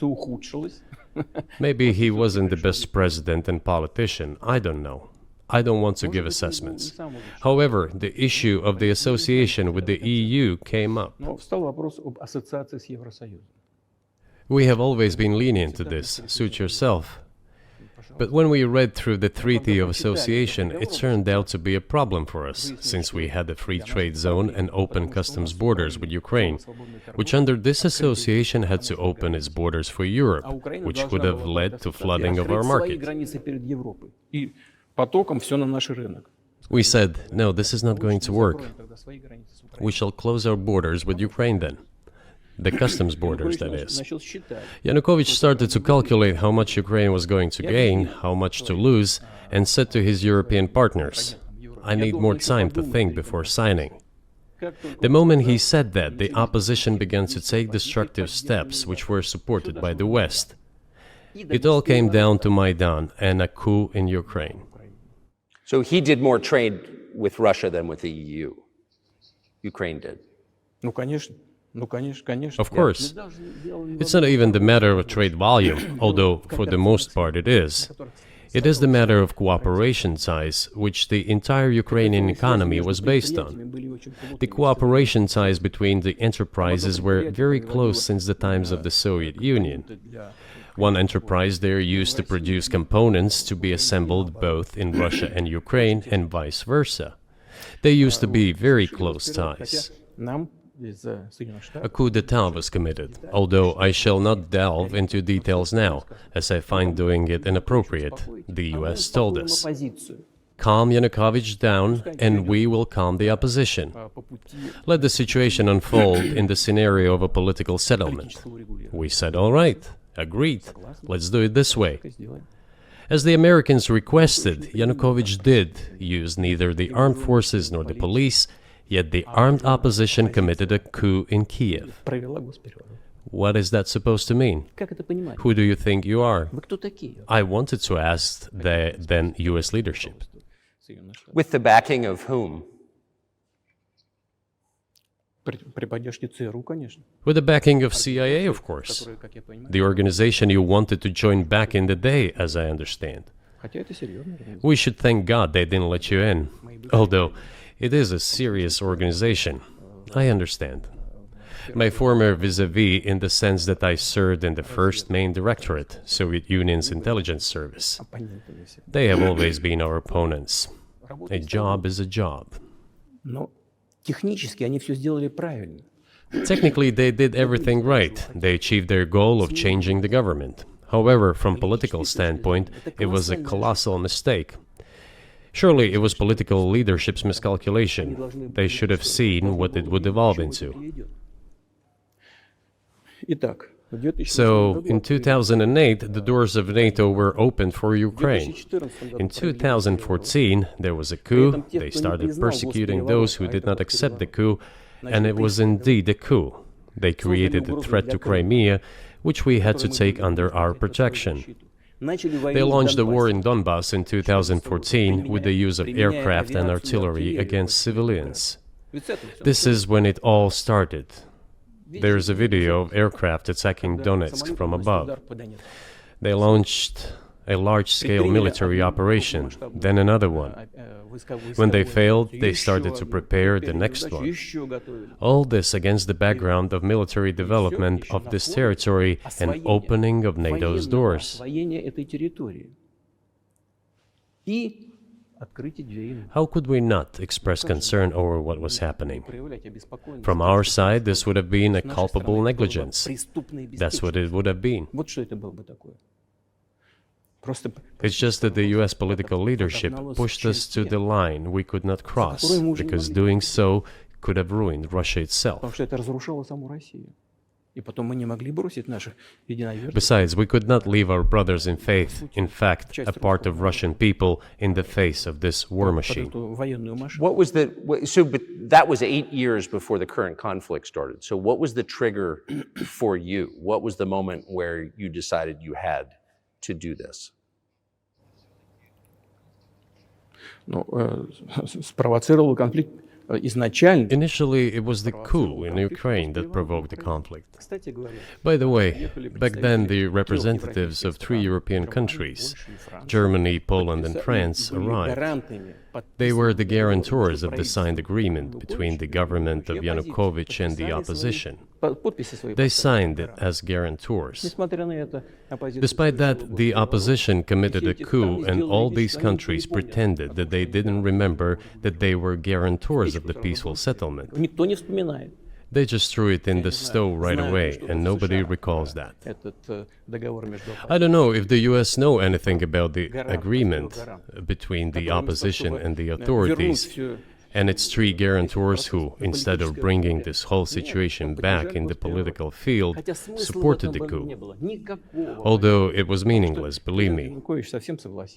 Maybe he wasn't the best president and politician, I don't know. I don't want to give assessments. However, the issue of the association with the EU came up. We have always been lenient to this, suit yourself. But when we read through the Treaty of Association, it turned out to be a problem for us, since we had a free trade zone and open customs borders with Ukraine, which under this association had to open its borders for Europe, which would have led to flooding of our market. We said, no, this is not going to work. We shall close our borders with Ukraine then. The customs borders, that is. Yanukovych started to calculate how much Ukraine was going to gain, how much to lose, and said to his European partners, I need more time to think before signing. The moment he said that, the opposition began to take destructive steps which were supported by the West. It all came down to Maidan and a coup in Ukraine. So he did more trade with Russia than with the EU. Ukraine did. Ну, конечно. Ну, конечно. Of course. It's not even the matter of trade volume, although for the most part it is. It is the matter of cooperation ties, which the entire Ukrainian economy was based on. The cooperation ties between the enterprises were very close since the times of the Soviet Union. One enterprise there used to produce components to be assembled both in Russia and Ukraine and vice versa. They used to be very close ties. A coup d'etat was committed, although I shall not delve into details now, as I find doing it inappropriate, the US told us. Calm Yanukovych down, and we will calm the opposition. Let the situation unfold in the scenario of a political settlement. We said, all right, agreed, let's do it this way. As the Americans requested, Yanukovych did use neither the armed forces nor the police, yet the armed opposition committed a coup in Kiev. What is that supposed to mean? Who do you think you are? I wanted to ask the then US leadership. With the backing of whom? With the backing of CIA, of course. The organization you wanted to join back in the day, as I understand. We should thank God they didn't let you in. Although, it is a serious organization. I understand. My former vis-a-vis in the sense that I served in the first main directorate, Soviet Union's intelligence service. They have always been our opponents. A job is a job. Technically, they did everything right. They achieved their goal of changing the government. However, from political standpoint, it was a colossal mistake. Surely it was political leadership's miscalculation. They should have seen what it would evolve into. So, in 2008, the doors of NATO were opened for Ukraine. In 2014, there was a coup. They started persecuting those who did not accept the coup, and it was indeed a coup. They created a threat to Crimea, which we had to take under our protection. They launched a war in Donbass in 2014 with the use of aircraft and artillery against civilians. This is when it all started. There is a video of aircraft attacking Donetsk from above. They launched a large-scale military operation, then another one. When they failed, they started to prepare the next one. All this against the background of military development of this territory and opening of NATO's doors. How could we not express concern over what was happening? From our side, this would have been a culpable negligence. That's what it would have been. It's just that the US political leadership pushed us to the line we could not cross, because doing so could have ruined Russia itself. Besides, we could not leave our brothers in faith, in fact, a part of Russian people, in the face of this war machine. But that was 8 years before the current conflict started. So what was the trigger for you? What was the moment where you decided you had to do this? Спровоцировал конфликт изначально. Initially, it was the coup in Ukraine that provoked the conflict. By the way, back then the representatives of 3 European countries, Germany, Poland and France, arrived. They were the guarantors of the signed agreement between the government of Yanukovych and the opposition. They signed it as guarantors. Despite that, the opposition committed a coup, and all these countries pretended that they didn't remember that they were guarantors of the peaceful settlement. They just threw it in the stove right away, and nobody recalls that. I don't know if the US know anything about the agreement between the opposition and the authorities, and its 3 guarantors who, instead of bringing this whole situation back in the political field, supported the coup. Although it was meaningless, believe me,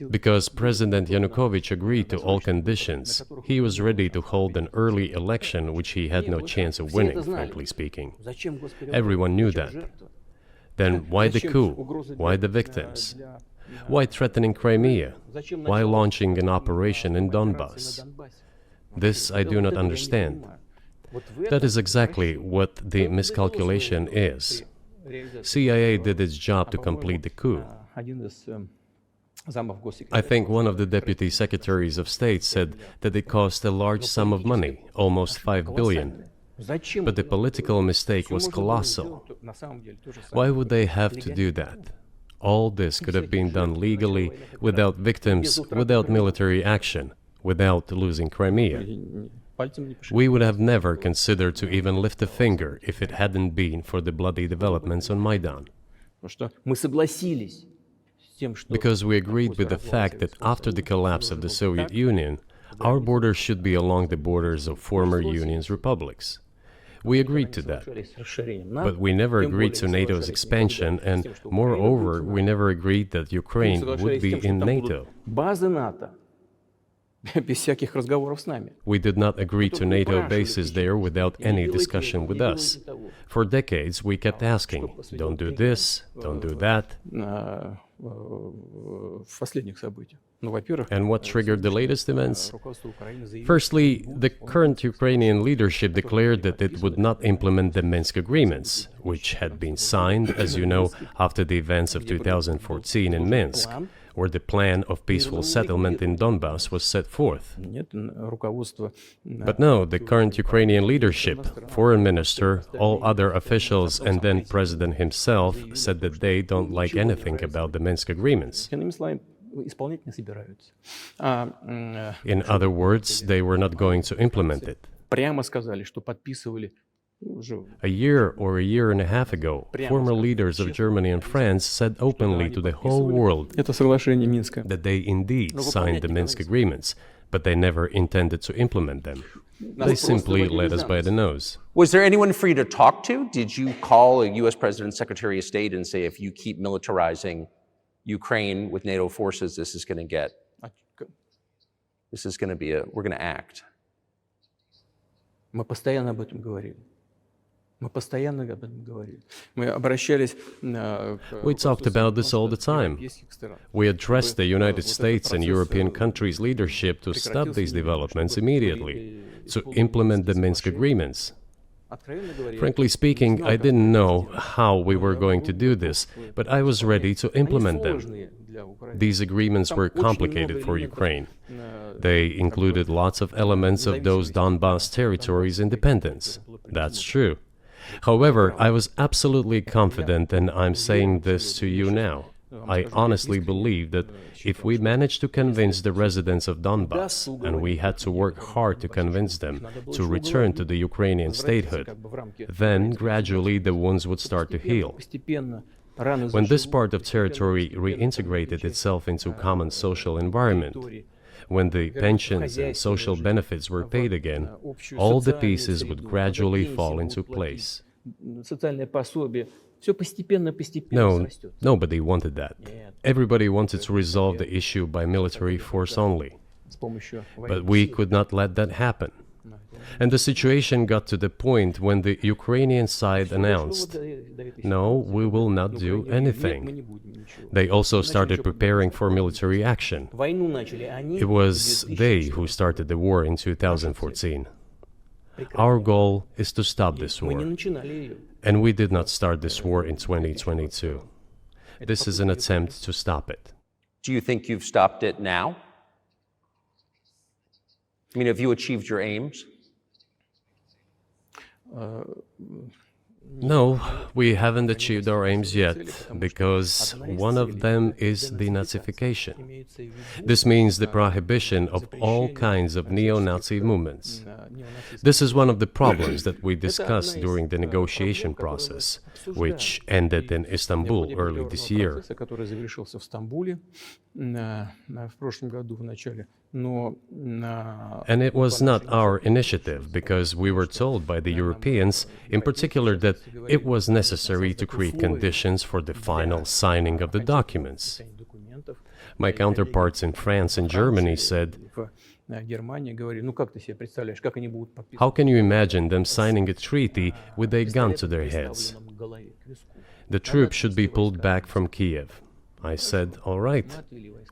because President Yanukovych agreed to all conditions. He was ready to hold an early election, which he had no chance of winning, frankly speaking. Everyone knew that. Then why the coup? Why the victims? Why threatening Crimea? Why launching an operation in Donbass? This I do not understand. That is exactly what the miscalculation is. CIA did its job to complete the coup. I think one of the deputy secretaries of state said that it cost a large sum of money, almost 5 billion. But the political mistake was colossal. Why would they have to do that? All this could have been done legally, without victims, without military action, without losing Crimea. We would have never considered to even lift a finger if it hadn't been for the bloody developments on Maidan. Because we agreed with the fact that after the collapse of the Soviet Union, our borders should be along the borders of former Union's republics. We agreed to that. But we never agreed to NATO's expansion, and moreover, we never agreed that Ukraine would be in NATO. We did not agree to NATO bases there without any discussion with us. For decades, we kept asking, don't do this, don't do that. And what triggered the latest events? Firstly, the current Ukrainian leadership declared that it would not implement the Minsk agreements, which had been signed, as you know, after the events of 2014 in Minsk, where the plan of peaceful settlement in Donbass was set forth. But no, the current Ukrainian leadership, foreign minister, all other officials, and then president himself said that they don't like anything about the Minsk agreements. In other words, they were not going to implement it. A year or a year and a half ago, former leaders of Germany and France said openly to the whole world that they indeed signed the Minsk agreements, but they never intended to implement them. They simply led us by the nose. Was there anyone for you to talk to? Did you call a U.S. President, Secretary of State and say, if you keep militarizing Ukraine with NATO forces, this is going to be we're going to act? We talked about this all the time. We addressed the United States and European countries' leadership to stop these developments immediately, to implement the Minsk agreements. Frankly speaking, I didn't know how we were going to do this, but I was ready to implement them. These agreements were complicated for Ukraine. They included lots of elements of those Donbass territories' independence. That's true. However, I was absolutely confident, and I'm saying this to you now. I honestly believe that if we managed to convince the residents of Donbass, and we had to work hard to convince them to return to the Ukrainian statehood, then gradually the wounds would start to heal. When this part of territory reintegrated itself into common social environment, when the pensions and social benefits were paid again, all the pieces would gradually fall into place. No, nobody wanted that. Everybody wanted to resolve the issue by military force only. But we could not let that happen. And the situation got to the point when the Ukrainian side announced, no, we will not do anything. They also started preparing for military action. It was they who started the war in 2014. Our goal is to stop this war. And we did not start this war in 2022. This is an attempt to stop it. Do you think you've stopped it now? I mean, have you achieved your aims? No, we haven't achieved our aims yet, because one of them is denazification. This means the prohibition of all kinds of neo-Nazi movements. This is one of the problems that we discussed during the negotiation process, which ended in Istanbul early this year. And it was not our initiative, because we were told by the Europeans, in particular, that it was necessary to create conditions for the final signing of the documents. My counterparts in France and Germany said, how can you imagine them signing a treaty with a gun to their heads? The troops should be pulled back from Kiev. I said, all right.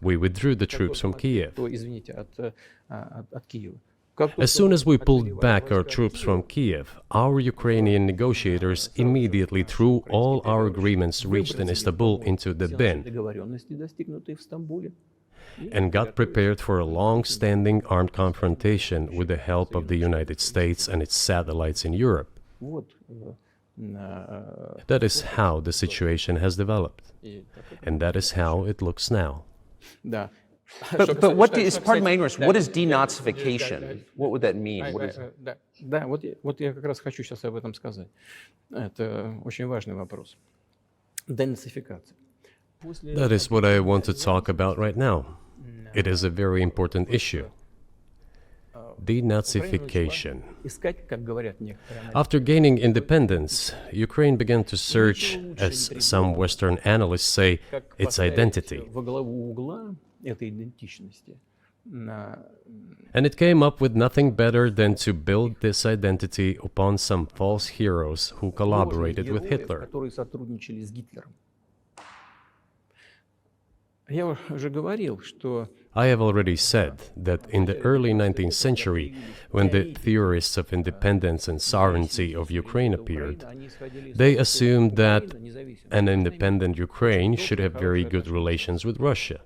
We withdrew the troops from Kiev. Извините, от Киева. As soon as we pulled back our troops from Kiev, our Ukrainian negotiators immediately threw all our agreements reached in Istanbul into the bin Договоренности, достигнутые в Стамбуле. and got prepared for a long-standing armed confrontation with the help of the United States and its satellites in Europe. Вот. That is how the situation has developed, and that is how it looks now. Да. But what is, pardon my ignorance, what is denazification? What would that mean? What is, Да, вот я как раз хочу сейчас об этом сказать. Это очень важный вопрос. Денацификация. That is what I want to talk about right now. It is a very important issue. Denazification. Искать, как говорят некоторые. After gaining independence, Ukraine began to search, as some Western analysts say, its identity. Во главу угла этой идентичности. And it came up with nothing better than to build this identity upon some false heroes who collaborated with Hitler. Которые сотрудничали с Гитлером. Я уже говорил, что I have already said that in the early 19th century, when the theorists of independence and sovereignty of Ukraine appeared, they assumed that an independent Ukraine should have very good relations with Russia.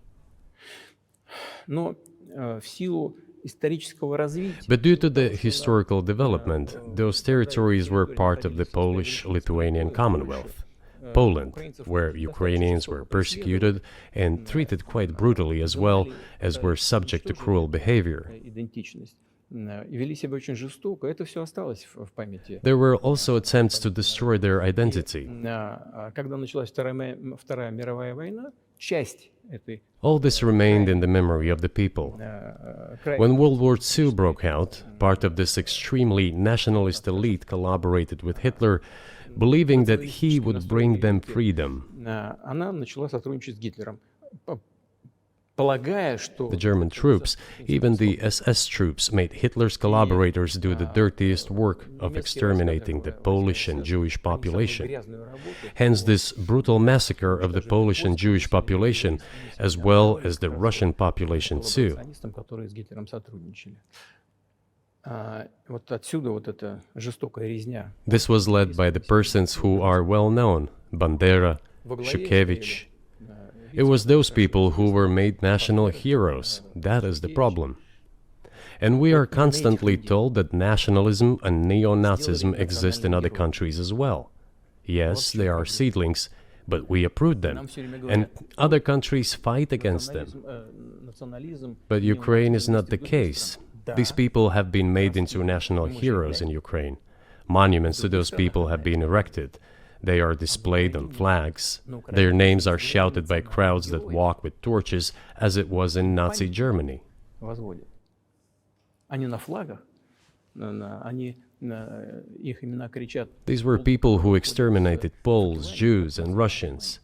но в силу исторического развития But due to the historical development, those territories were part of the Polish-Lithuanian Commonwealth, Poland, where Ukrainians were persecuted and treated quite brutally as well as were subject to cruel behavior. идентичность и вели себя очень жестоко. Это все осталось в памяти. There were also attempts to destroy their identity. Когда началась Вторая мировая война, часть этой All this remained in the memory of the people. When World War II broke out, part of this extremely nationalist elite collaborated with Hitler, believing that he would bring them freedom. она начала сотрудничать с Гитлером, полагая, что The German troops, even the SS troops, made Hitler's collaborators do the dirtiest work of exterminating the Polish and Jewish population. Hence this brutal massacre of the Polish and Jewish population, as well as the Russian population too. которые с Гитлером сотрудничали. Вот отсюда вот эта жестокая резня. This was led by the persons who are well known, Bandera, Shukevich. It was those people who were made national heroes. That is the problem. And we are constantly told that nationalism and neo-Nazism exist in other countries as well. Yes, they are seedlings, but we uproot them, and other countries fight against them. But Ukraine is not the case. These people have been made into national heroes in Ukraine. Monuments to those people have been erected. They are displayed on flags. Their names are shouted by crowds that walk with torches, as it was in Nazi Germany. Возводят. Они на флагах, они их имена кричат. These were people who exterminated Poles, Jews, and Russians.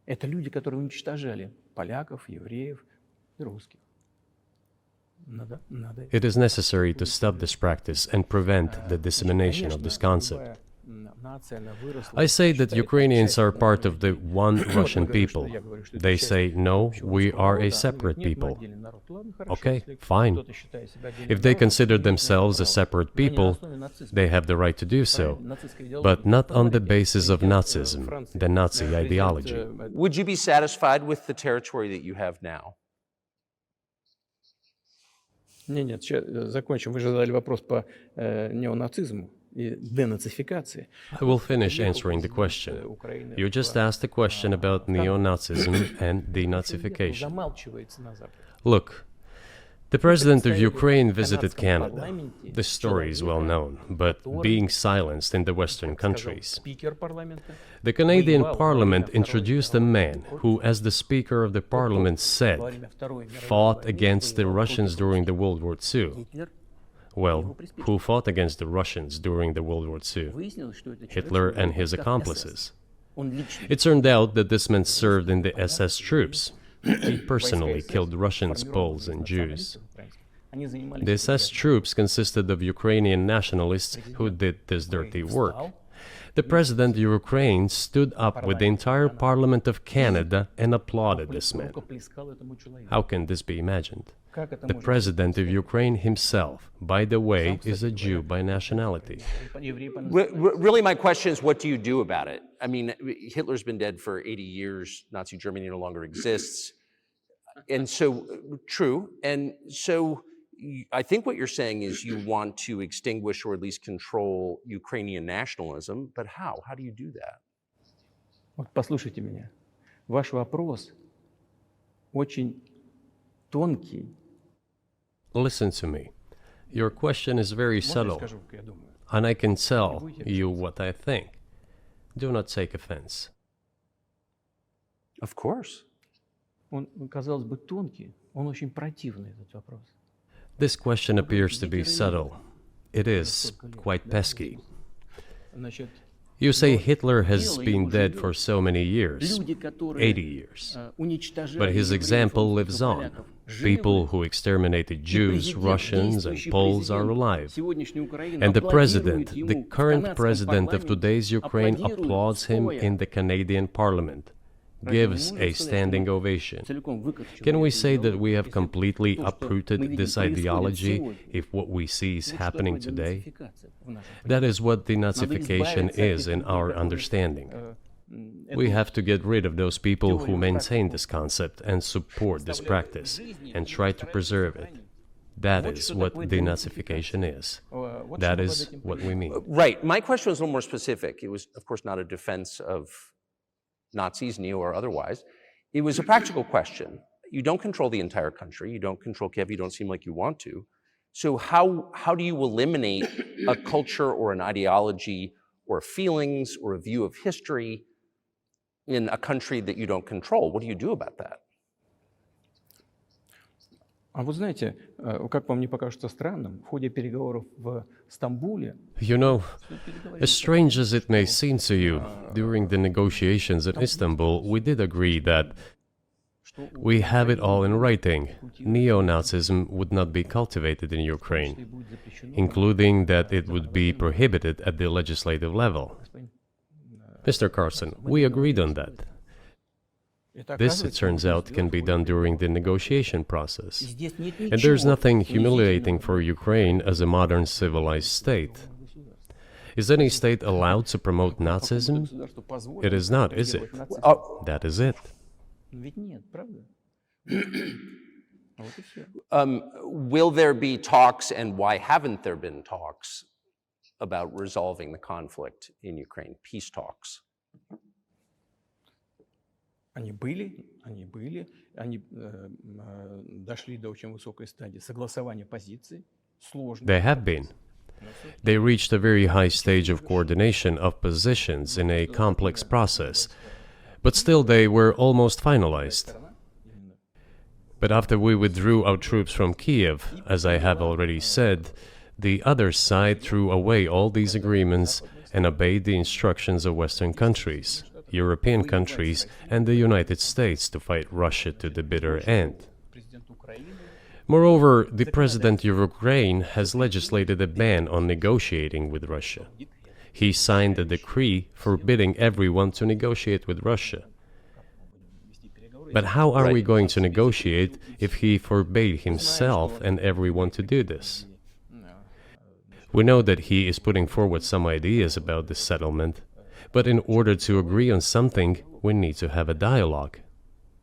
Это люди, которые уничтожали поляков, евреев и русских. Надо It is necessary to stop this practice and prevent the dissemination of this concept. I say that Ukrainians are part of the one Russian people. They say, no, we are a separate people. Okay, fine. If they consider themselves a separate people, they have the right to do so, but not on the basis of Nazism, the Nazi ideology. would you be satisfied with the territory that you have now? Нет, сейчас закончим. Вы же задали вопрос по неонацизму и денацификации. I will finish answering the question. You just asked a question about neo-Nazism and denazification. Замалчивается на Западе. Look, the president of Ukraine visited Canada. The story is well known, but being silenced in the Western countries. Спикер парламента. The Canadian Parliament introduced a man who, as the Speaker of the Parliament said, fought against the Russians during the World War II. Well, who fought against the Russians during the World War II? Выяснилось, что это Hitler and his accomplices. он лично It turned out that this man served in the SS troops. He personally killed Russians, Poles, and Jews. они занимались. The SS troops consisted of Ukrainian nationalists who did this dirty work. The president of Ukraine stood up with the entire parliament of Canada and applauded this man. How can this be imagined? The president of Ukraine himself, by the way, is a Jew by nationality. Really, my question is, what do you do about it? I mean, Hitler's been dead for 80 years. Nazi Germany no longer exists. And so, true. And so, I think what you're saying is you want to extinguish or at least control Ukrainian nationalism, but how? How do you do that? Вот послушайте меня. Ваш вопрос очень тонкий. Listen to me. Your question is very subtle, and I can tell you what I think. Do not take offense. Of course. Он, казалось бы, тонкий, он очень противный, этот вопрос. This question appears to be subtle. It is quite pesky. Значит, You say Hitler has been dead for so many years, 80 years. But his example lives on. People who exterminated Jews, Russians, and Poles are alive. And the president, the current president of today's Ukraine, applauds him in the Canadian Parliament, gives a standing ovation. Can we say that we have completely uprooted this ideology if what we see is happening today? That is what denazification is in our understanding. We have to get rid of those people who maintain this concept and support this practice and try to preserve it. That is what denazification is. That is what we mean. Right. My question was a little more specific. It was, of course, not a defense of Nazis, neo or otherwise. It was a practical question. You don't control the entire country. You don't control Kiev. You don't seem like you want to. So how do you eliminate a culture or an ideology or feelings or a view of history in a country that you don't control? What do you do about that? А вы знаете, как вам не покажется странным, в ходе переговоров в Стамбуле... You know, as strange as it may seem to you, during the negotiations in Istanbul, we did agree that we have it all in writing. Neo-Nazism would not be cultivated in Ukraine, including that it would be prohibited at the legislative level. Mr. Carlson, we agreed on that. This, it turns out, can be done during the negotiation process. And there's nothing humiliating for Ukraine as a modern civilized state. Is any state allowed to promote Nazism? It is not, is it? That is it. Will there be talks, and why haven't there been talks about resolving the conflict in Ukraine, peace talks? Они были, они дошли до очень высокой стадии согласования позиций, сложно. They have been. They reached a very high stage of coordination of positions in a complex process, but still they were almost finalized. But after we withdrew our troops from Kiev, as I have already said, the other side threw away all these agreements and obeyed the instructions of Western countries, European countries, and the United States to fight Russia to the bitter end. Moreover, the president of Ukraine has legislated a ban on negotiating with Russia. He signed a decree forbidding everyone to negotiate with Russia. But how are we going to negotiate if he forbade himself and everyone to do this? We know that he is putting forward some ideas about this settlement, but in order to agree on something, we need to have a dialogue.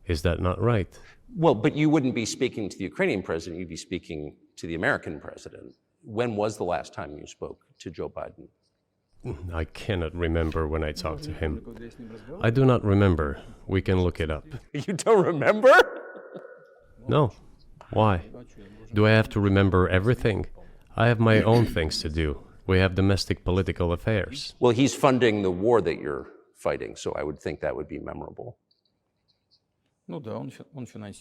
Is that not right? Well, but you wouldn't be speaking to the Ukrainian president, you'd be speaking to the American president. When was the last time you spoke to Joe Biden? I cannot remember when I talked to him. I do not remember. We can look it up. You don't remember? No. Why? Do I have to remember everything? I have my own things to do. We have domestic political affairs. Well, he's funding the war that you're fighting, so I would think that would be memorable.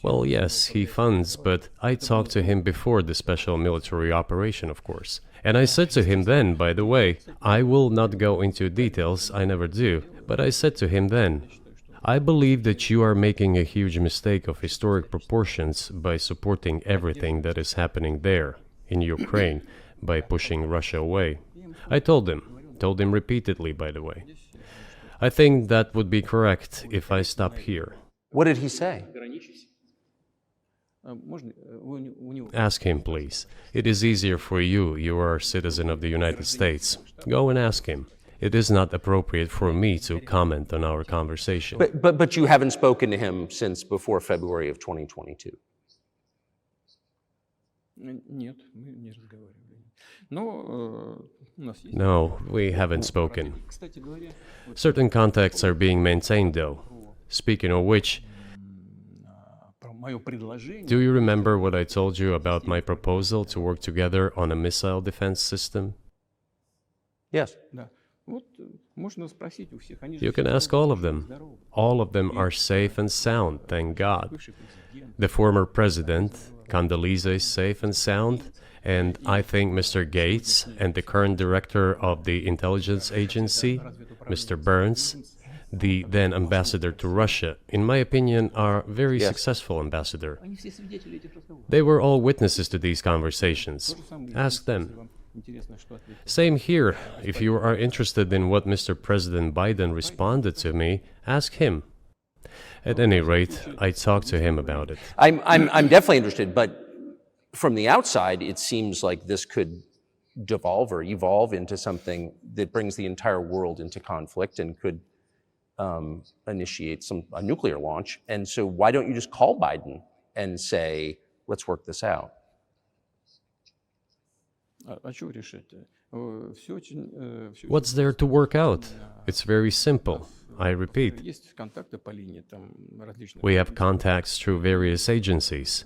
Well, yes, he funds, but I talked to him before the special military operation, of course. And I said to him then, by the way, I will not go into details, I never do, but I said to him then, I believe that you are making a huge mistake of historic proportions by supporting everything that is happening there, in Ukraine, by pushing Russia away. I told him, told him repeatedly, by the way. I think that would be correct if I stop here. What did he say? Ask him, please. It is easier for you. You are a citizen of the United States. Go and ask him. It is not appropriate for me to comment on our conversation. But you haven't spoken to him since before February of 2022. No, we haven't spoken. Certain contacts are being maintained, though. Speaking of which, do you remember what I told you about my proposal to work together on a missile defense system? Yes. You can ask all of them. All of them are safe and sound, thank God. The former president, Condoleezza, is safe and sound, and I think Mr. Gates and the current director of the intelligence agency, Mr. Burns, the then ambassador to Russia, in my opinion, are very successful ambassador. They were all witnesses to these conversations. Ask them. Same here. If you are interested in what Mr. President Biden responded to me, ask him. At any rate, I talked to him about it. I'm definitely interested, but from the outside, it seems like this could devolve or evolve into something that brings the entire world into conflict and could initiate a nuclear launch. And so why don't you just call Biden and say, let's work this out? What's there to work out? It's very simple. I repeat. We have contacts through various agencies.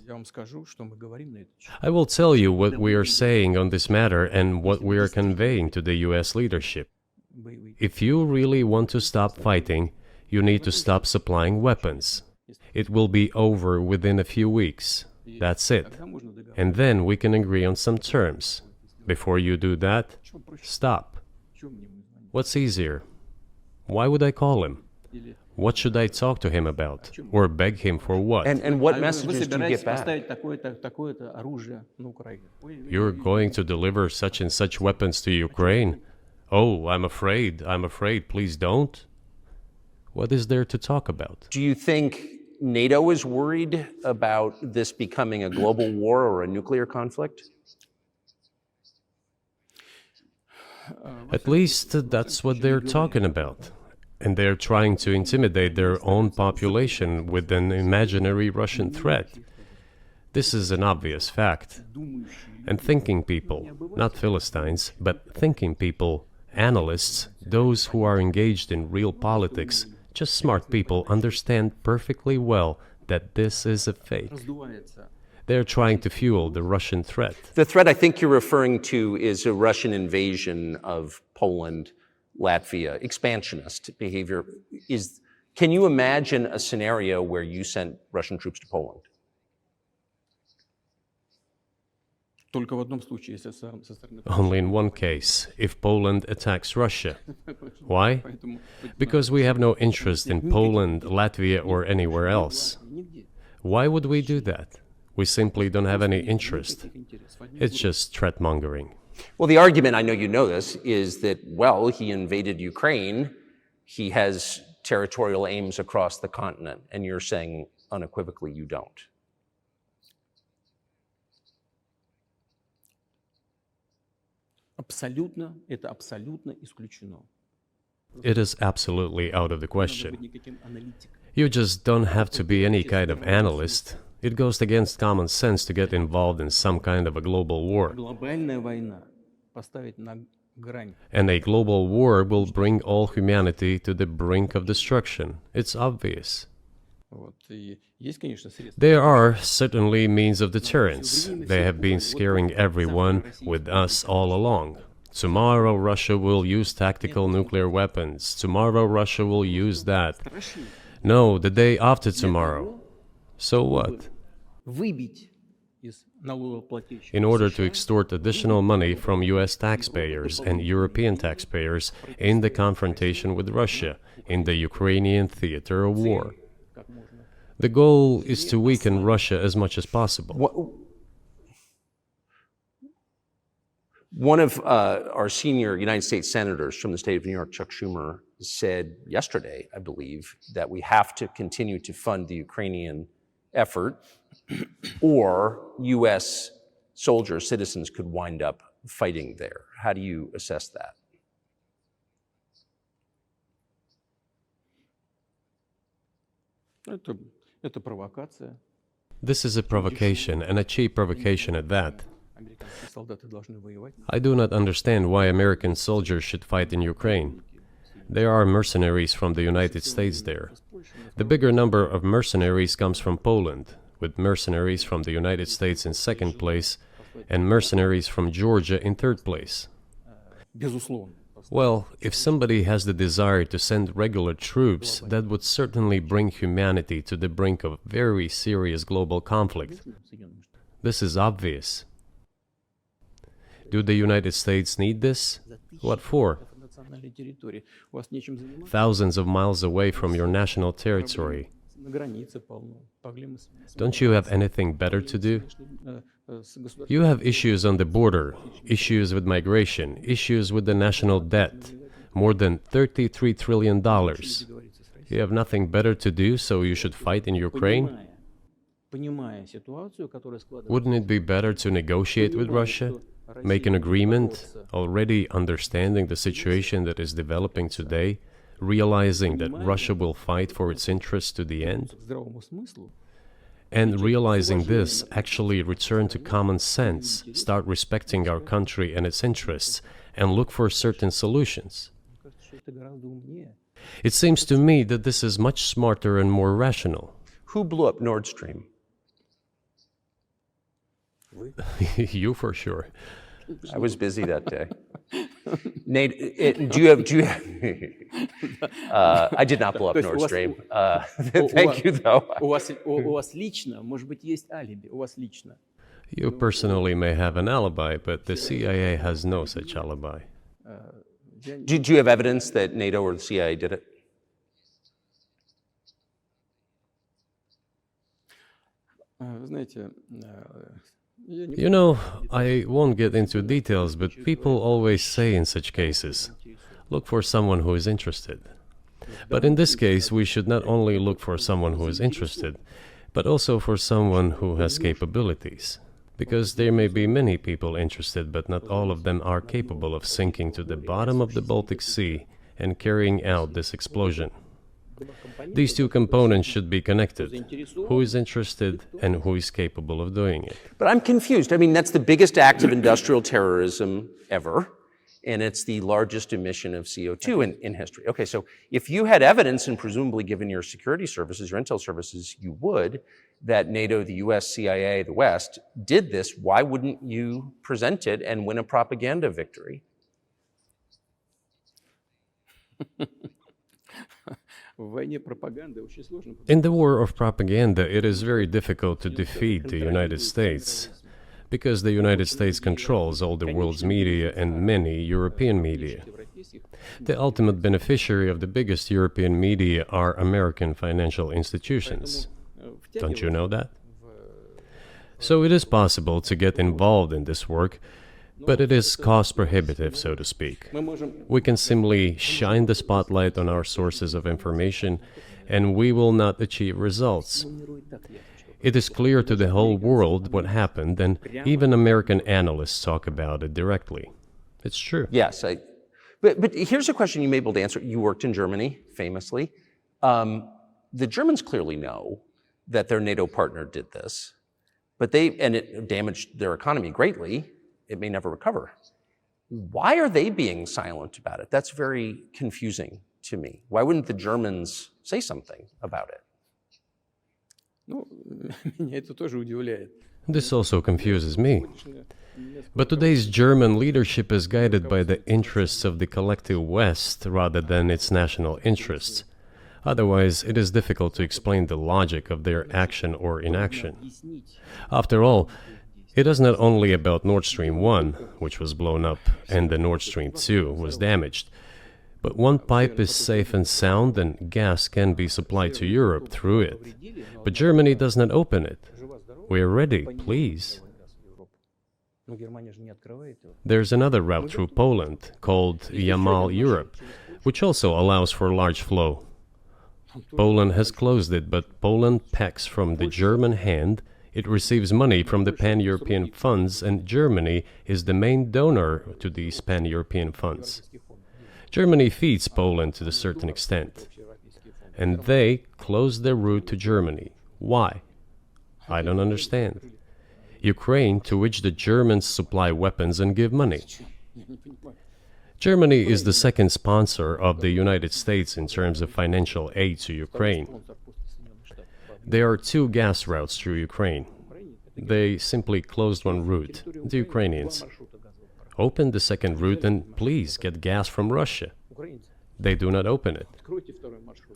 I will tell you what we are saying on this matter and what we are conveying to the US leadership. If you really want to stop fighting, you need to stop supplying weapons. It will be over within a few weeks. That's it. And then we can agree on some terms. Before you do that, stop. What's easier? Why would I call him? What should I talk to him about? Or beg him for what? And what messages do you get back? You're going to deliver such and such weapons to Ukraine? Oh, I'm afraid, please don't. What is there to talk about? Do you think NATO is worried about this becoming a global war or a nuclear conflict? At least that's what they're talking about. And they're trying to intimidate their own population with an imaginary Russian threat. This is an obvious fact. And thinking people, not Philistines, but thinking people, analysts, those who are engaged in real politics, just smart people, understand perfectly well that this is a fake. They're trying to fuel the Russian threat. The threat I think you're referring to is a Russian invasion of Poland, Latvia, expansionist behavior. Can you imagine a scenario where you sent Russian troops to Poland? Only in one case, if Poland attacks Russia. Why? Because we have no interest in Poland, Latvia, or anywhere else. Why would we do that? We simply don't have any interest. It's just threat-mongering. Well, the argument, I know you know this, is that, well, he invaded Ukraine, he has territorial aims across the continent, and you're saying unequivocally you don't. It is absolutely out of the question. You just don't have to be any kind of analyst. It goes against common sense to get involved in some kind of a global war. And a global war will bring all humanity to the brink of destruction. It's obvious. There are certainly means of deterrence. They have been scaring everyone with us all along. Tomorrow Russia will use tactical nuclear weapons. Tomorrow Russia will use that. No, the day after tomorrow. So what? In order to extort additional money from US taxpayers and European taxpayers in the confrontation with Russia in the Ukrainian theater of war. The goal is to weaken Russia as much as possible. One of our senior United States senators from the state of New York, Chuck Schumer, said yesterday, I believe, that we have to continue to fund the Ukrainian effort or U.S. soldiers, citizens could wind up fighting there. How do you assess that? Это провокация. This is a provocation, and a cheap provocation at that. Американские солдаты должны воевать. I do not understand why American soldiers should fight in Ukraine. There are mercenaries from the United States there. The bigger number of mercenaries comes from Poland, with mercenaries from the United States in second place and mercenaries from Georgia in third place. Безусловно. Well, if somebody has the desire to send regular troops, that would certainly bring humanity to the brink of very serious global conflict. This is obvious. Do the United States need this? What for? Национальной территории. У вас нечем заниматься. Thousands of miles away from your national territory. На границе полно. Проблемы с Don't you have anything better to do? с государством. You have issues on the border, issues with migration, issues with the national debt, more than $33 trillion. You have nothing better to do, so you should fight in Ukraine? Понимая ситуацию, которая складывается. Wouldn't it be better to negotiate with Russia? Make an agreement, already understanding the situation that is developing today, realizing that Russia will fight for its interests to the end? К здравому смыслу. And realizing this, actually return to common sense, start respecting our country and its interests, and look for certain solutions. Мне кажется, что это гораздо умнее. It seems to me that this is much smarter and more rational. Who blew up Nord Stream? You for sure. I was busy that day. Nate, do you have I did not blow up Nord Stream. Thank you, though. У вас лично, может быть, есть алиби. У вас лично. You personally may have an alibi, but the CIA has no such alibi. Do you have evidence that NATO or the CIA did it? Вы знаете, я не You know, I won't get into details, but people always say in such cases, look for someone who is interested. But in this case, we should not only look for someone who is interested, but also for someone who has capabilities. Because there may be many people interested, but not all of them are capable of sinking to the bottom of the Baltic Sea and carrying out this explosion. These two components should be connected. Who is interested and who is capable of doing it? But I'm confused. I mean, that's the biggest act of industrial terrorism ever, and it's the largest emission of CO2 in history. Okay, so if you had evidence, and presumably given your security services, your intel services, you would, that NATO, the US, CIA, the West, did this, why wouldn't you present it and win a propaganda victory? В войне пропаганды очень сложно. In the war of propaganda, it is very difficult to defeat the United States, because the United States controls all the world's media and many European media. The ultimate beneficiary of the biggest European media are American financial institutions. Don't you know that? So it is possible to get involved in this work, but it is cost prohibitive, so to speak. Мы можем We can simply shine the spotlight on our sources of information, and we will not achieve results. It is clear to the whole world what happened, and even American analysts talk about it directly. It's true. Yes, but here's a question you may be able to answer. You worked in Germany, famously. The Germans clearly know that their NATO partner did this, and it damaged their economy greatly. It may never recover. Why are they being silent about it? That's very confusing to me. Why wouldn't the Germans say something about it? Ну, меня это тоже удивляет. This also confuses me. But today's German leadership is guided by the interests of the collective West rather than its national interests. Otherwise, it is difficult to explain the logic of their action or inaction. After all, it is not only about Nord Stream 1, which was blown up, and the Nord Stream 2 was damaged, but one pipe is safe and sound and gas can be supplied to Europe through it. But Germany does not open it. We are ready, please. Но Германия же не открывает его. There's another route through Poland called Yamal Europe, which also allows for large flow. Poland has closed it, but Poland packs from the German hand. It receives money from the pan-European funds, and Germany is the main donor to these pan-European funds. Germany feeds Poland to a certain extent, and they close their route to Germany. Why? I don't understand. Ukraine, to which the Germans supply weapons and give money. Germany is the second sponsor of the United States in terms of financial aid to Ukraine. There are two gas routes through Ukraine. They simply closed one route, the Ukrainians. Open the second route and please get gas from Russia. They do not open it.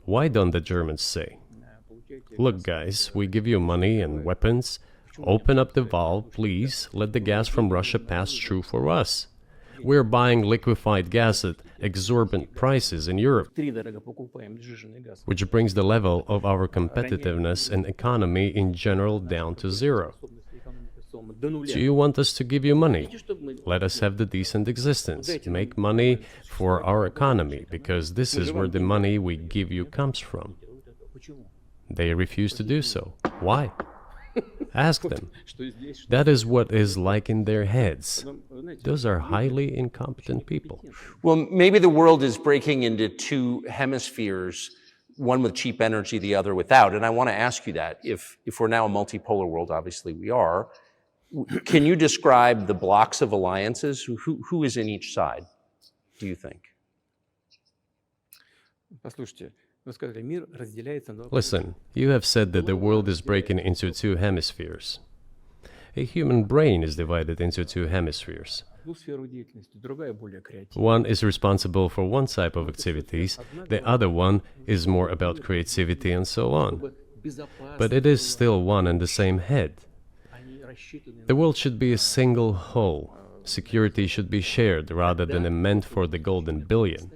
Why don't the Germans say, look guys, we give you money and weapons, open up the valve, please, let the gas from Russia pass through for us. We're buying liquefied gas at exorbitant prices in Europe, which brings the level of our competitiveness and economy in general down to zero. Do you want us to give you money? Let us have the decent existence. Make money for our economy, because this is where the money we give you comes from. They refuse to do so. Why? Ask them. That is what is like in their heads. Those are highly incompetent people. Well, maybe the world is breaking into two hemispheres, one with cheap energy, the other without. And I want to ask you that. If we're now a multipolar world, obviously we are, can you describe the blocks of alliances? Who is in each side, do you think? Listen, you have said that the world is breaking into two hemispheres. A human brain is divided into two hemispheres. One is responsible for one type of activities, the other one is more about creativity and so on. But it is still one and the same head. The world should be a single whole. Security should be shared rather than meant for the golden billion.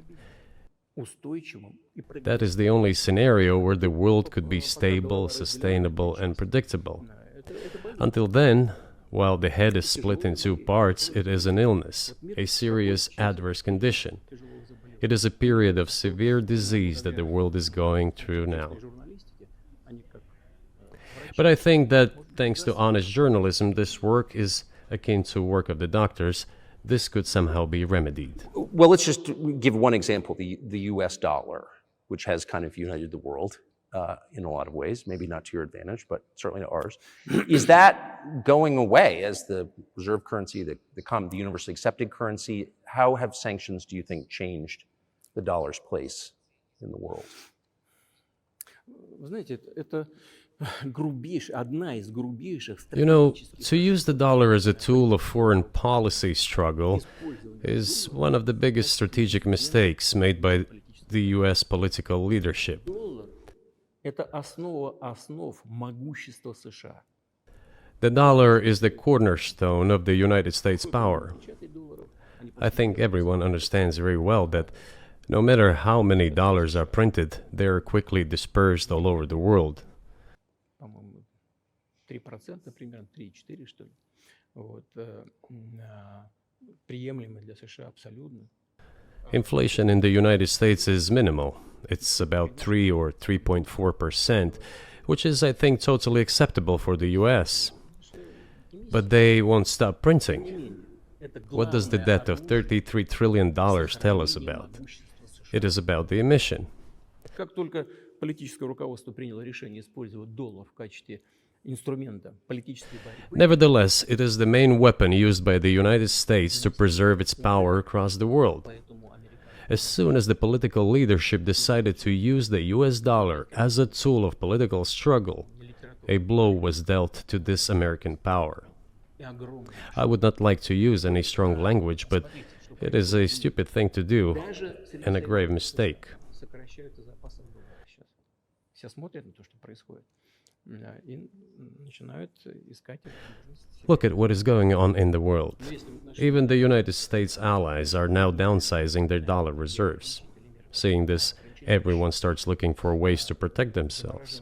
That is the only scenario where the world could be stable, sustainable, and predictable. Until then, while the head is split in two parts, it is an illness, a serious adverse condition. It is a period of severe disease that the world is going through now. But I think that, thanks to honest journalism, this work is akin to work of the doctors. This could somehow be remedied. Well, let's just give one example, the US dollar, which has kind of united the world in a lot of ways, maybe not to your advantage, but certainly to ours. Is that going away as the reserve currency, the universally accepted currency? How have sanctions, do you think, changed the dollar's place in the world? You know, to use the dollar as a tool of foreign policy struggle is one of the biggest strategic mistakes made by the US political leadership. The dollar is the cornerstone of the United States power. I think everyone understands very well that no matter how many dollars are printed, they are quickly dispersed all over the world. Inflation in the United States is minimal. It's about 3 or 3.4%, which is, I think, totally acceptable for the US. But they won't stop printing. What does the debt of $33 trillion tell us about? It is about the emission. Nevertheless, it is the main weapon used by the United States to preserve its power across the world. As soon as the political leadership decided to use the US dollar as a tool of political struggle, a blow was dealt to this American power. I would not like to use any strong language, but it is a stupid thing to do and a grave mistake. Look at what is going on in the world. Even the United States allies are now downsizing their dollar reserves. Seeing this, everyone starts looking for ways to protect themselves.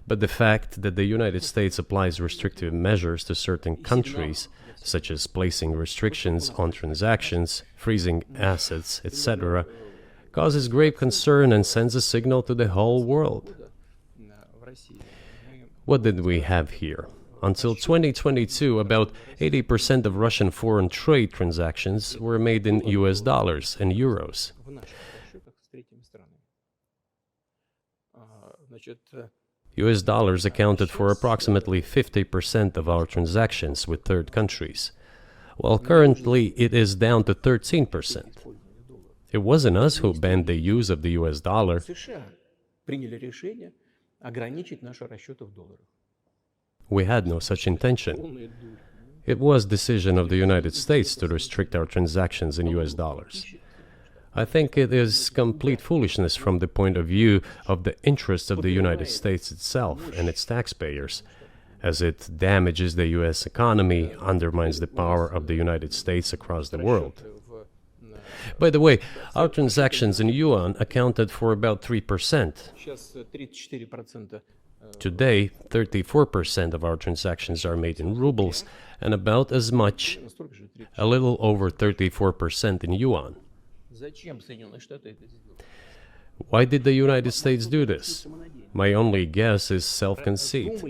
But the fact that the United States applies restrictive measures to certain countries, such as placing restrictions on transactions, freezing assets, etc., causes grave concern and sends a signal to the whole world. What did we have here? Until 2022, about 80% of Russian foreign trade transactions were made in US dollars and euros. US dollars accounted for approximately 50% of our transactions with third countries, while currently it is down to 13%. It wasn't us who banned the use of the US dollar. We had no such intention. It was decision of the United States to restrict our transactions in US dollars. I think it is complete foolishness from the point of view of the interests of the United States itself and its taxpayers, as it damages the US economy, undermines the power of the United States across the world. By the way, our transactions in yuan accounted for about 3%. Today, 34% of our transactions are made in rubles and about as much, a little over 34% in yuan. Why did the United States do this? My only guess is self-conceit.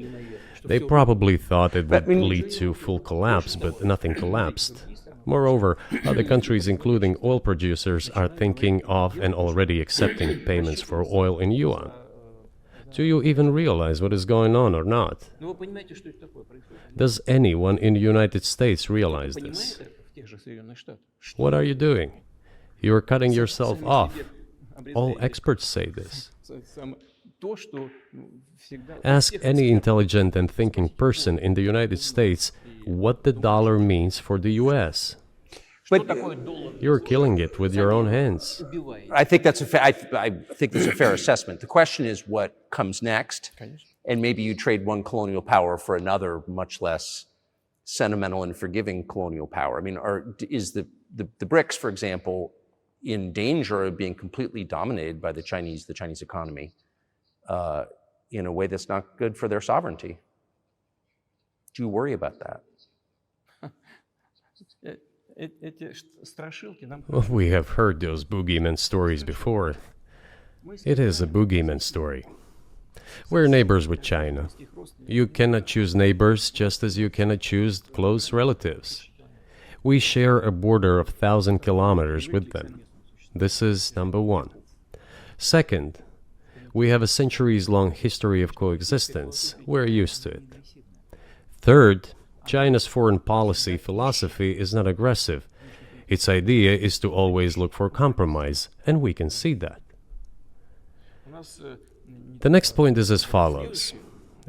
They probably thought it would lead to full collapse, but nothing collapsed. Moreover, other countries, including oil producers, are thinking of and already accepting payments for oil in yuan. Do you even realize what is going on or not? Does anyone in the United States realize this? What are you doing? You are cutting yourself off. All experts say this. Ask any intelligent and thinking person in the United States what the dollar means for the US. But You're killing it with your own hands. I think that's I think that's a fair assessment. The question is what comes next, and maybe you trade one colonial power for another, much less sentimental and forgiving colonial power. I mean, is the BRICS, for example, in danger of being completely dominated by the Chinese economy in a way that's not good for their sovereignty? Do you worry about that? Well, we have heard those boogeyman stories before. It is a boogeyman story. We're neighbors with China. You cannot choose neighbors just as you cannot choose close relatives. We share a border of 1,000 kilometers with them. This is number one. Second, we have a centuries-long history of coexistence. We're used to it. Third, China's foreign policy philosophy is not aggressive. Its idea is to always look for compromise, and we can see that. The next point is as follows.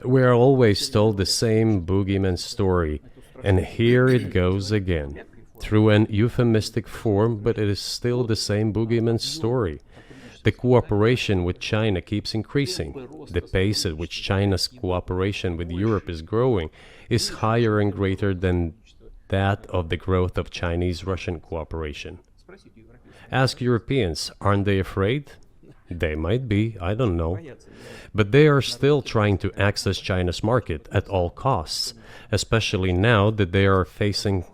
We are always told the same boogeyman story, and here it goes again. Through an euphemistic form, but it is still the same boogeyman story. The cooperation with China keeps increasing. The pace at which China's cooperation with Europe is growing is higher and greater than that of the growth of Chinese-Russian cooperation. Ask Europeans, aren't they afraid? They might be, I don't know. But they are still trying to access China's market at all costs, especially now that they are facing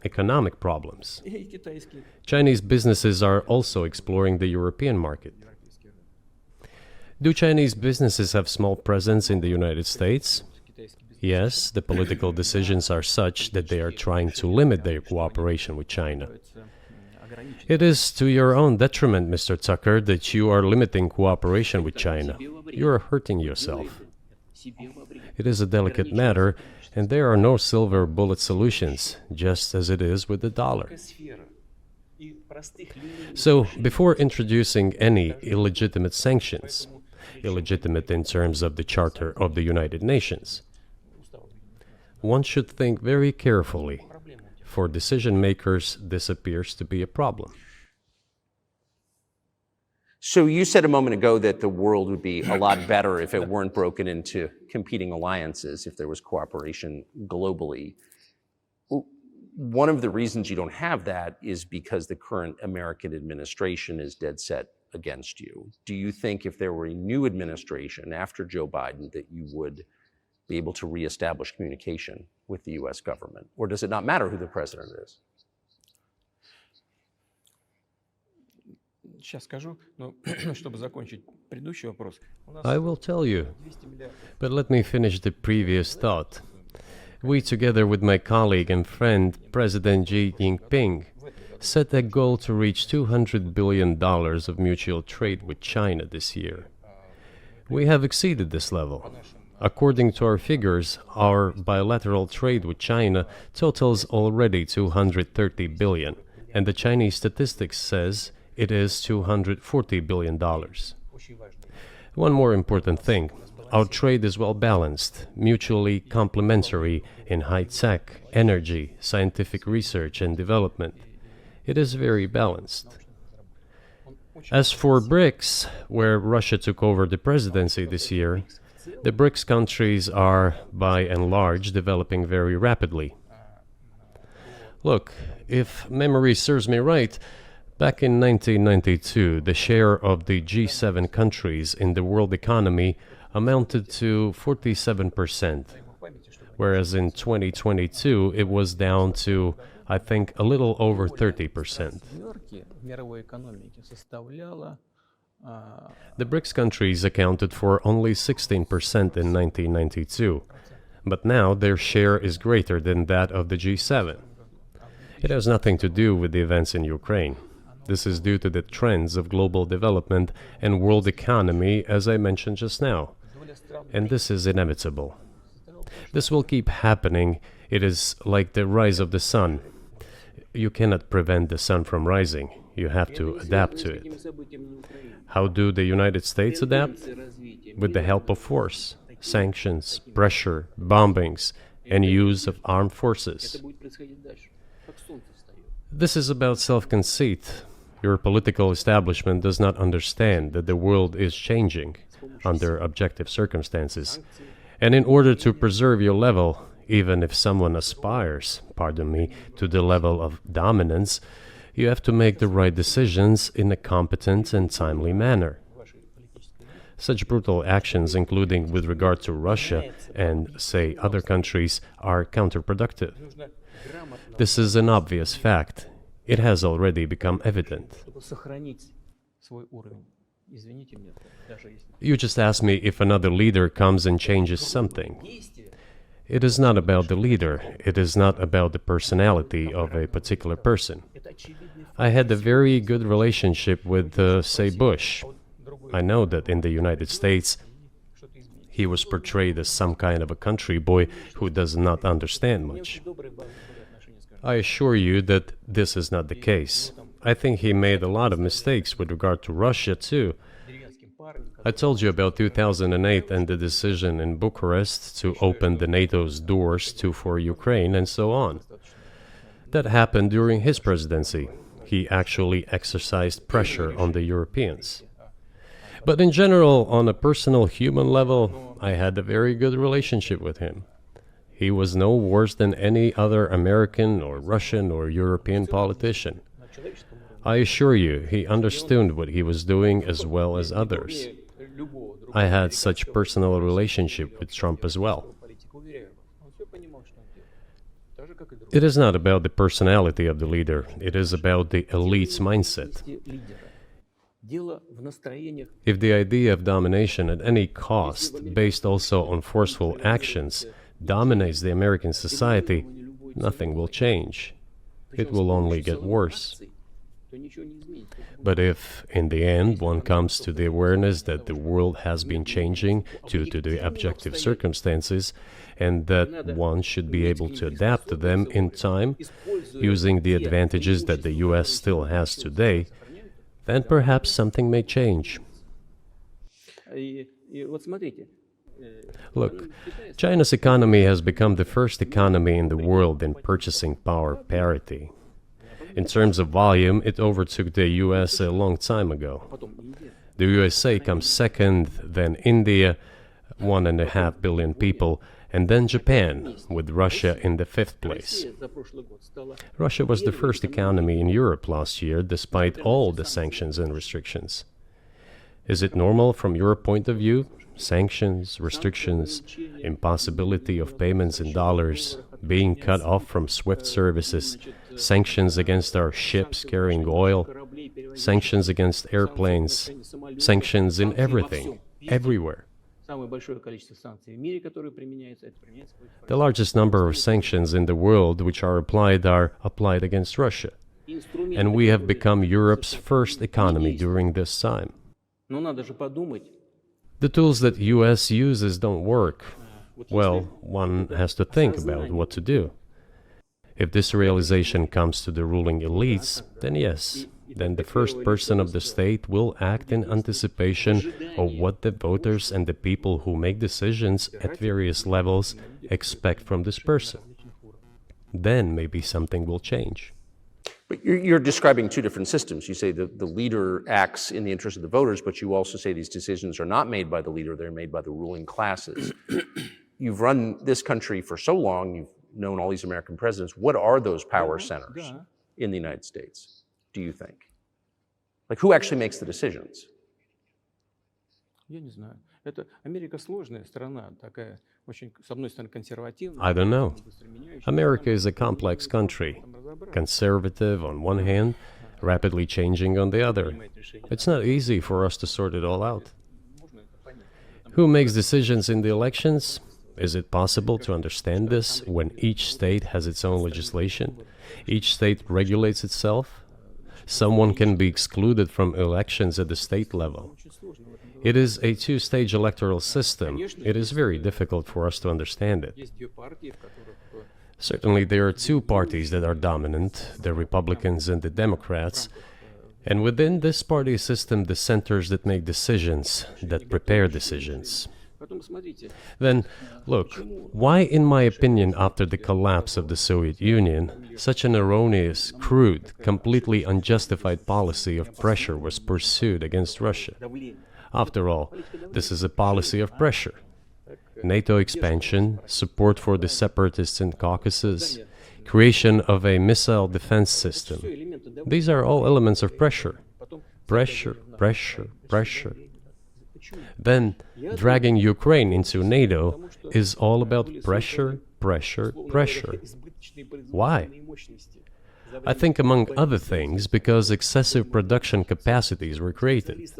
economic problems. Chinese businesses are also exploring the European market. Do Chinese businesses have small presence in the United States? Yes, the political decisions are such that they are trying to limit their cooperation with China. It is to your own detriment, Mr. Tucker, that you are limiting cooperation with China. You are hurting yourself. It is a delicate matter, and there are no silver bullet solutions, just as it is with the dollar. So, before introducing any illegitimate sanctions, illegitimate in terms of the Charter of the United Nations, one should think very carefully. For decision makers, this appears to be a problem. So you said a moment ago that the world would be a lot better if it weren't broken into competing alliances, if there was cooperation globally. One of the reasons you don't have that is because the current American administration is dead set against you, do you think if there were a new administration after Joe Biden that you would be able to reestablish communication with the US government? Or does it not matter who the president is? Сейчас скажу, но чтобы закончить предыдущий вопрос. I will tell you, but let me finish the previous thought. We, together with my colleague and friend, President Xi Jinping, set a goal to reach $200 billion of mutual trade with China this year. We have exceeded this level. According to our figures, our bilateral trade with China totals already $230 billion, and the Chinese statistics says it is $240 billion. One more important thing. Our trade is well balanced, mutually complementary in high-tech, energy, scientific research and development. It is very balanced. As for BRICS, where Russia took over the presidency this year, the BRICS countries are, by and large, developing very rapidly. Look, if memory serves me right, back in 1992, the share of the G7 countries in the world economy amounted to 47%, whereas in 2022 it was down to, I think, a little over 30%. The BRICS countries accounted for only 16% in 1992, but now their share is greater than that of the G7. It has nothing to do with the events in Ukraine. This is due to the trends of global development and world economy, as I mentioned just now. And this is inevitable. This will keep happening. It is like the rise of the sun. You cannot prevent the sun from rising. You have to adapt to it. How do the United States adapt? With the help of force, sanctions, pressure, bombings, and use of armed forces. This is about self-conceit. Your political establishment does not understand that the world is changing under objective circumstances. And in order to preserve your level, even if someone aspires, pardon me, to the level of dominance, you have to make the right decisions in a competent and timely manner. Such brutal actions, including with regard to Russia and, say, other countries, are counterproductive. This is an obvious fact. It has already become evident. You just asked me if another leader comes and changes something. It is not about the leader. It is not about the personality of a particular person. I had a very good relationship with, say, Bush. I know that in the United States, he was portrayed as some kind of a country boy who does not understand much. I assure you that this is not the case. I think he made a lot of mistakes with regard to Russia, too. I told you about 2008 and the decision in Bucharest to open the NATO's doors for Ukraine and so on. That happened during his presidency. He actually exercised pressure on the Europeans. But in general, on a personal human level, I had a very good relationship with him. He was no worse than any other American or Russian or European politician. I assure you, he understood what he was doing as well as others. I had such personal relationship with Trump as well. It is not about the personality of the leader, it is about the elite's mindset. If the idea of domination at any cost, based also on forceful actions, dominates the American society, nothing will change. It will only get worse. But if, in the end, one comes to the awareness that the world has been changing due to the objective circumstances, and that one should be able to adapt to them in time, using the advantages that the US still has today, then perhaps something may change. Look, China's economy has become the first economy in the world in purchasing power parity. In terms of volume, it overtook the US a long time ago. The USA comes second, then India, 1.5 billion people, and then Japan, with Russia in the fifth place. Russia was the first economy in Europe last year, despite all the sanctions and restrictions. Is it normal from your point of view? Sanctions, restrictions, impossibility of payments in dollars, being cut off from SWIFT services, sanctions against our ships carrying oil, sanctions against airplanes, sanctions in everything, everywhere. The largest number of sanctions in the world which are applied against Russia. And we have become Europe's first economy during this time. The tools that US uses don't work. Well, one has to think about what to do. If this realization comes to the ruling elites, then yes, then the first person of the state will act in anticipation of what the voters and the people who make decisions at various levels expect from this person. Then maybe something will change. But you're describing two different systems. You say the leader acts in the interest of the voters, but you also say these decisions are not made by the leader, they're made by the ruling classes. You've run this country for so long, you've known all these American presidents. What are those power centers in the United States, do you think? Like, who actually makes the decisions? I don't know. America is a complex country, conservative on one hand, rapidly changing on the other. It's not easy for us to sort it all out. Who makes decisions in the elections? Is it possible to understand this when each state has its own legislation? Each state regulates itself? Someone can be excluded from elections at the state level. It is a two-stage electoral system. It is very difficult for us to understand it. Certainly, there are two parties that are dominant, the Republicans and the Democrats. And within this party system, the centers that make decisions, that prepare decisions. Then, look, why, in my opinion, after the collapse of the Soviet Union, such an erroneous, crude, completely unjustified policy of pressure was pursued against Russia? After all, this is a policy of pressure. NATO expansion, support for the separatists in Caucasus, creation of a missile defense system. These are all elements of pressure. Pressure, pressure, pressure. Then, dragging Ukraine into NATO is all about pressure, pressure, pressure. Why? I think, among other things, because excessive production capacities were created.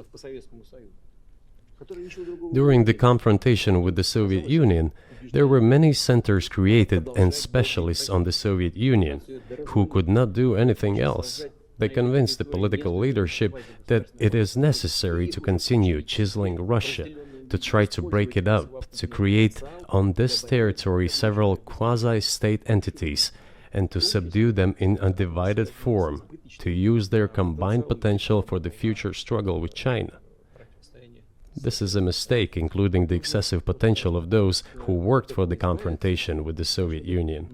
During the confrontation with the Soviet Union, there were many centers created and specialists on the Soviet Union who could not do anything else. They convinced the political leadership that it is necessary to continue chiseling Russia, to try to break it up, to create on this territory several quasi-state entities, and to subdue them in a divided form, to use their combined potential for the future struggle with China. This is a mistake, including the excessive potential of those who worked for the confrontation with the Soviet Union.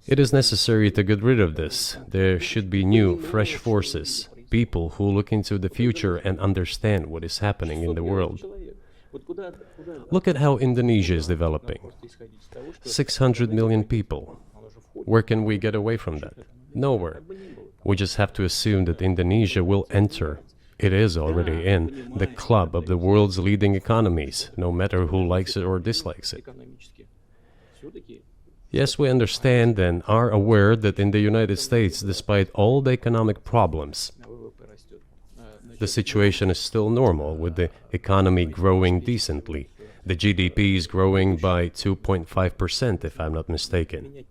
It is necessary to get rid of this. There should be new, fresh forces, people who look into the future and understand what is happening in the world. Look at how Indonesia is developing. 600 million people. Where can we get away from that? Nowhere. We just have to assume that Indonesia will enter. It is already in the club of the world's leading economies, no matter who likes it or dislikes it. Yes, we understand and are aware that in the United States, despite all the economic problems, the situation is still normal, with the economy growing decently. The GDP is growing by 2.5%, if I'm not mistaken.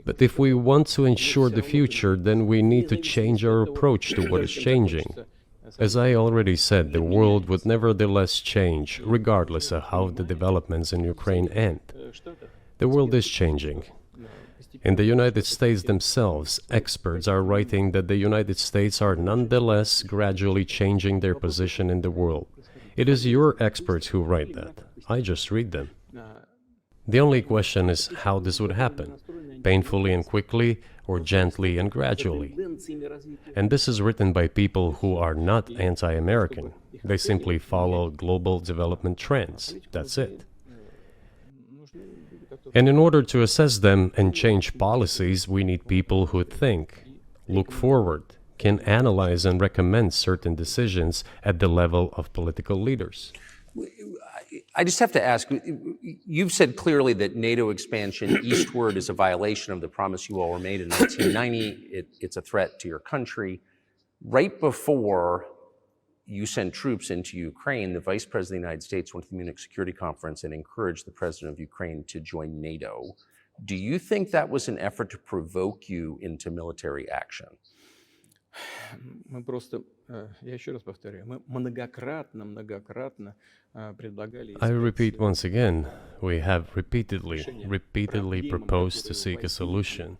But if we want to ensure the future, then we need to change our approach to what is changing. As I already said, the world would nevertheless change, regardless of how the developments in Ukraine end. The world is changing. In the United States themselves, experts are writing that the United States are nonetheless gradually changing their position in the world. It is your experts who write that. I just read them. The only question is how this would happen, painfully and quickly, or gently and gradually. And this is written by people who are not anti-American. They simply follow global development trends. That's it. And in order to assess them and change policies, we need people who think, look forward, can analyze and recommend certain decisions at the level of political leaders. I just have to ask, you've said clearly that NATO expansion eastward is a violation of the promise you all were made in 1990. It's a threat to your country. Right before you sent troops into Ukraine, the Vice President of the United States went to the Munich Security Conference and encouraged the President of Ukraine to join NATO. Do you think that was an effort to provoke you into military action? Мы просто, я еще раз повторяю, мы многократно предлагали... I repeat once again, we have repeatedly proposed to seek a solution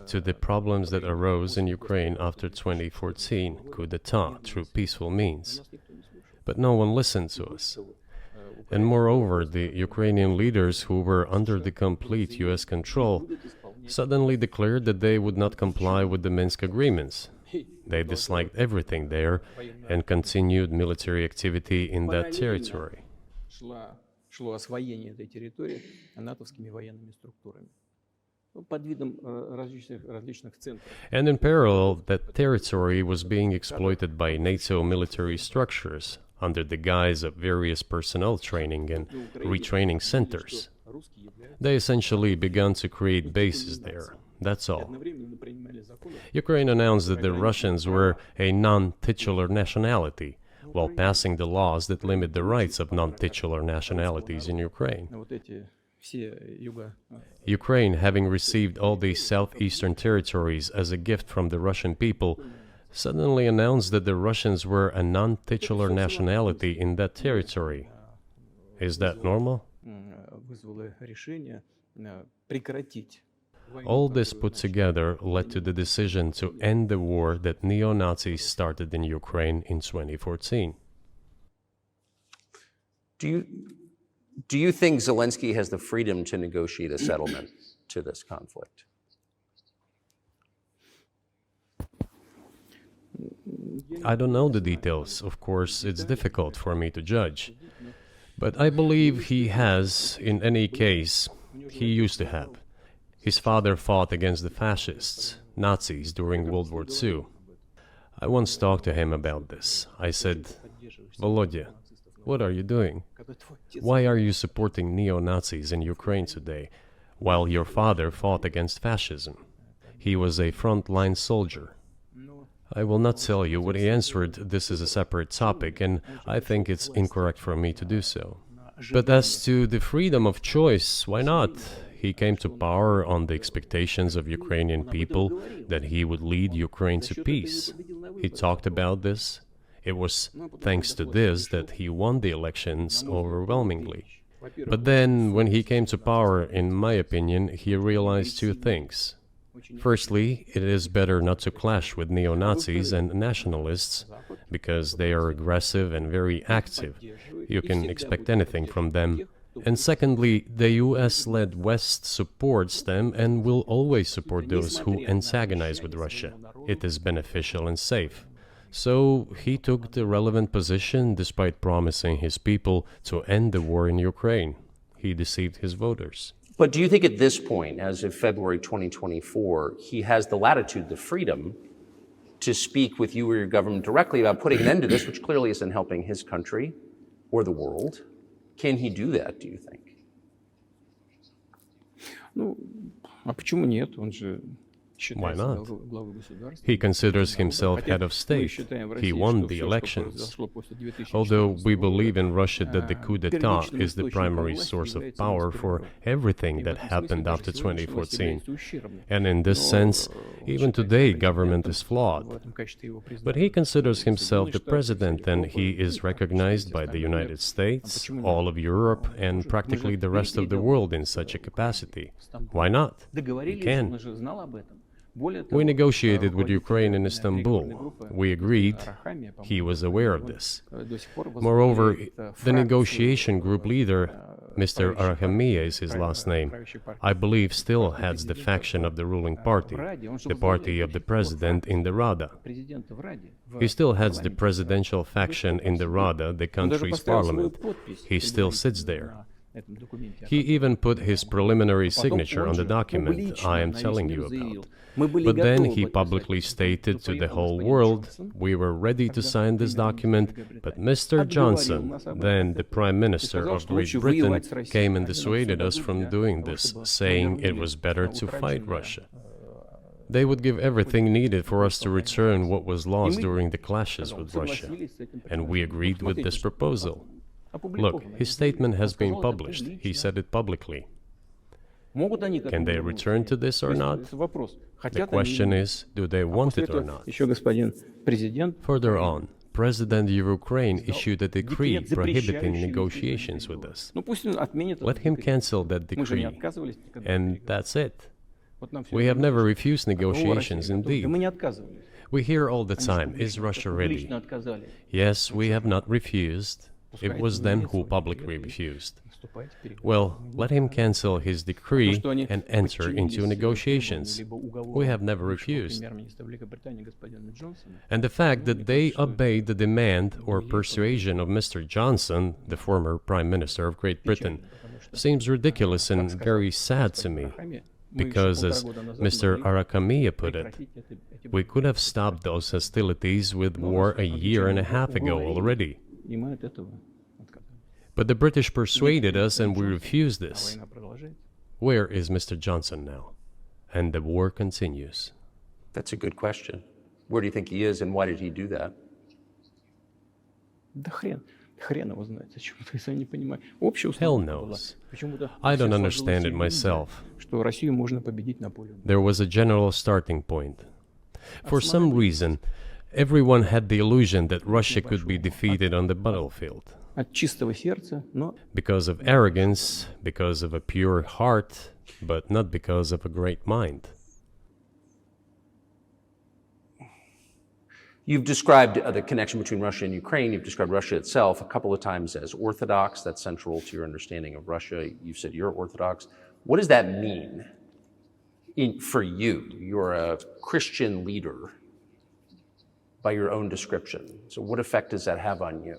to the problems that arose in Ukraine after 2014 coup d'etat through peaceful means. But no one listened to us. And moreover, the Ukrainian leaders who were under the complete US control suddenly declared that they would not comply with the Minsk agreements. They disliked everything there and continued military activity in that territory. Шло освоение этой территории натовскими военными структурами под видом различных центров. And in parallel, that territory was being exploited by NATO military structures under the guise of various personnel training and retraining centers. They essentially began to create bases there. That's all. Ukraine announced that the Russians were a non-titular nationality, while passing the laws that limit the rights of non-titular nationalities in Ukraine. Ukraine, having received all these southeastern territories as a gift from the Russian people, suddenly announced that the Russians were a non-titular nationality in that territory. Is that normal? All this put together led to the decision to end the war that neo-Nazis started in Ukraine in 2014. Do you think Zelensky has the freedom to negotiate a settlement to this conflict? I don't know the details. Of course, it's difficult for me to judge. But I believe he has, in any case, he used to have. His father fought against the fascists, Nazis, during World War II. I once talked to him about this. I said, Volodya, what are you doing? Why are you supporting neo-Nazis in Ukraine today, while your father fought against fascism? He was a front-line soldier. I will not tell you what he answered. This is a separate topic, and I think it's incorrect for me to do so. But as to the freedom of choice, why not? He came to power on the expectations of Ukrainian people that he would lead Ukraine to peace. He talked about this. It was thanks to this that he won the elections overwhelmingly. But then, when he came to power, in my opinion, he realized two things. Firstly, it is better not to clash with neo-Nazis and nationalists, because they are aggressive and very active. You can expect anything from them. And secondly, the US-led West supports them and will always support those who antagonize with Russia. It is beneficial and safe. So he took the relevant position despite promising his people to end the war in Ukraine. He deceived his voters. But do you think at this point, as of February 2024, he has the latitude, the freedom, to speak with you or your government directly about putting an end to this, which clearly isn't helping his country or the world? Can he do that, do you think? Ну, а почему нет? Он же Why считается not? главой государства. He considers himself head of state. He won the elections. Although we believe in Russia that the coup d'etat is the primary source of power for everything that happened after 2014. And in this sense, even today, government is flawed. But he considers himself the president, and he is recognized by the United States, all of Europe, and practically the rest of the world in such a capacity. Why not? He can. We negotiated with Ukraine in Istanbul. We agreed. He was aware of this. Moreover, the negotiation group leader, Mr. Arahamiya is his last name, I believe still heads the faction of the ruling party, the party of the president in the Rada. He still heads the presidential faction in the Rada, the country's parliament. He still sits there. He even put his preliminary signature on the document I am telling you about. But then he publicly stated to the whole world, we were ready to sign this document, but Mr. Johnson, then the Prime Minister of Great Britain, came and dissuaded us from doing this, saying it was better to fight Russia. They would give everything needed for us to return what was lost during the clashes with Russia, and we agreed with this proposal. Look, his statement has been published. He said it publicly. Can they return to this or not? The question is, do they want it or not? Further on, President of Ukraine issued a decree prohibiting negotiations with us. Let him cancel that decree, and that's it. We have never refused negotiations, indeed. We hear all the time, is Russia ready? Yes, we have not refused. It was them who publicly refused. Well, let him cancel his decree and enter into negotiations. We have never refused. And the fact that they obeyed the demand or persuasion of Mr. Johnson, the former Prime Minister of Great Britain, seems ridiculous and very sad to me. Because, as Mr. Arakamiya put it, we could have stopped those hostilities with war a year and a half ago already. But the British persuaded us and we refused this. Where is Mr. Johnson now? And the war continues. That's a good question. Where do you think he is and why did he do that? Hell knows. I don't understand it myself. There was a general starting point. For some reason, everyone had the illusion that Russia could be defeated on the battlefield. Because of arrogance, because of a pure heart, but not because of a great mind. You've described the connection between Russia and Ukraine. You've described Russia itself a couple of times as orthodox. That's central to your understanding of Russia. You've said you're orthodox. What does that mean for you? You're a Christian leader by your own description. So what effect does that have on you?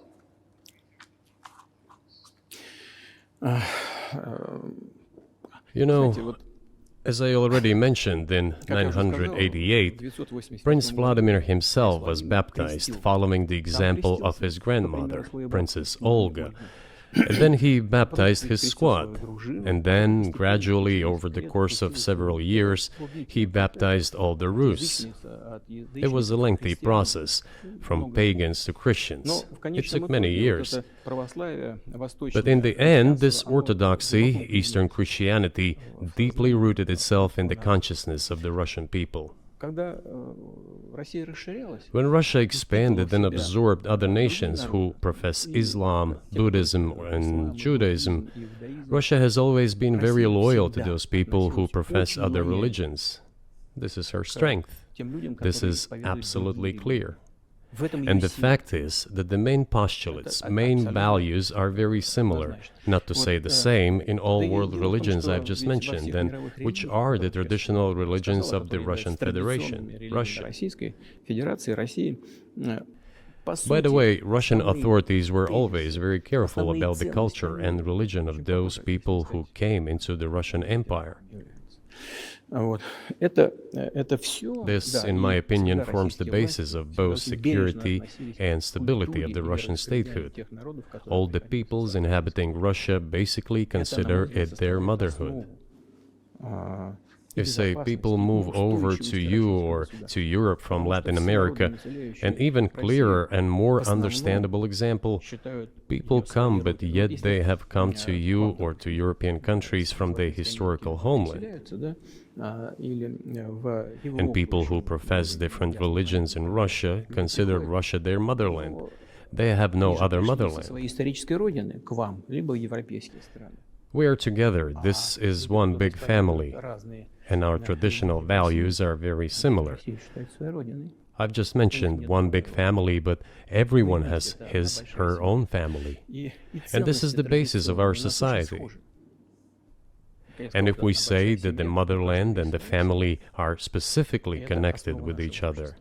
You know, as I already mentioned, in 988, Prince Vladimir himself was baptized following the example of his grandmother, Princess Olga. And then he baptized his squad, and then, gradually, over the course of several years, he baptized all the Rus. It was a lengthy process, from pagans to Christians. It took many years. But in the end, this orthodoxy, Eastern Christianity, deeply rooted itself in the consciousness of the Russian people. When Russia expanded and absorbed other nations who profess Islam, Buddhism, and Judaism, Russia has always been very loyal to those people who profess other religions. This is her strength. This is absolutely clear. And the fact is that the main postulates, main values are very similar, not to say the same, in all world religions I've just mentioned, and which are the traditional religions of the Russian Federation, Russia. By the way, Russian authorities were always very careful about the culture and religion of those people who came into the Russian Empire. This, in my opinion, forms the basis of both security and stability of the Russian statehood. All the peoples inhabiting Russia basically consider it their motherhood. If, say, people move over to you or to Europe from Latin America, an even clearer and more understandable example, people come, but yet they have come to you or to European countries from their historical homeland. And people who profess different religions in Russia consider Russia their motherland. They have no other motherland. We are together. This is one big family, and our traditional values are very similar. I've just mentioned one big family, but everyone has his, her own family. And this is the basis of our society. And if we say that the motherland and the family are specifically connected with each other,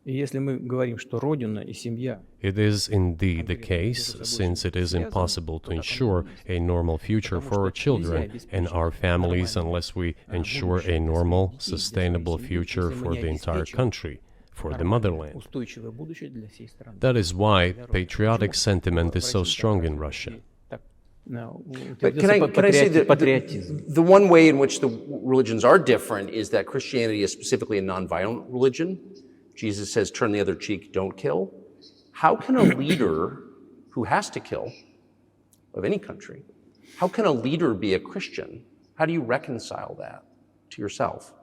И если мы говорим, что Родина и семья It is indeed the case, since it is impossible to ensure a normal future for our children and our families unless we ensure a normal, sustainable future for the entire country, for the motherland. устойчивое будущее для всей страны. That is why patriotic sentiment is so strong in Russia. But can I say that Патриотизм. the one way in which the religions are different is that Christianity is specifically a nonviolent religion. Jesus says, turn the other cheek, don't kill. How can a leader who has to kill, of any country, how can a leader be a Christian? How do you reconcile that to yourself?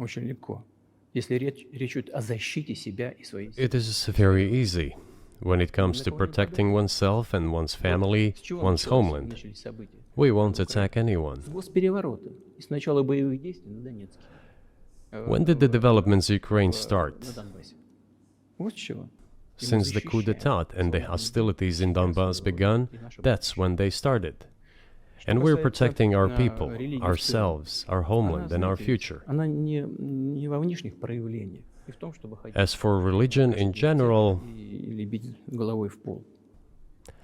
Очень легко. Если речь идет о защите себя и своей семьи. It is very easy when it comes to protecting oneself and one's family, one's homeland. Начались события. We won't attack anyone. С госпереворота и с начала боевых действий на Донецке. When did the developments in Ukraine start? На Донбассе. Вот с чего. И мы Since the coup защищаем d'etat and the свою hostilities in страну, Donbass свою begun, и наше that's when they started. And we're protecting our people, ourselves, our homeland, and our future. Она не во внешних проявлениях, и в том, чтобы ходить As for religion in general, или бить головой в пол.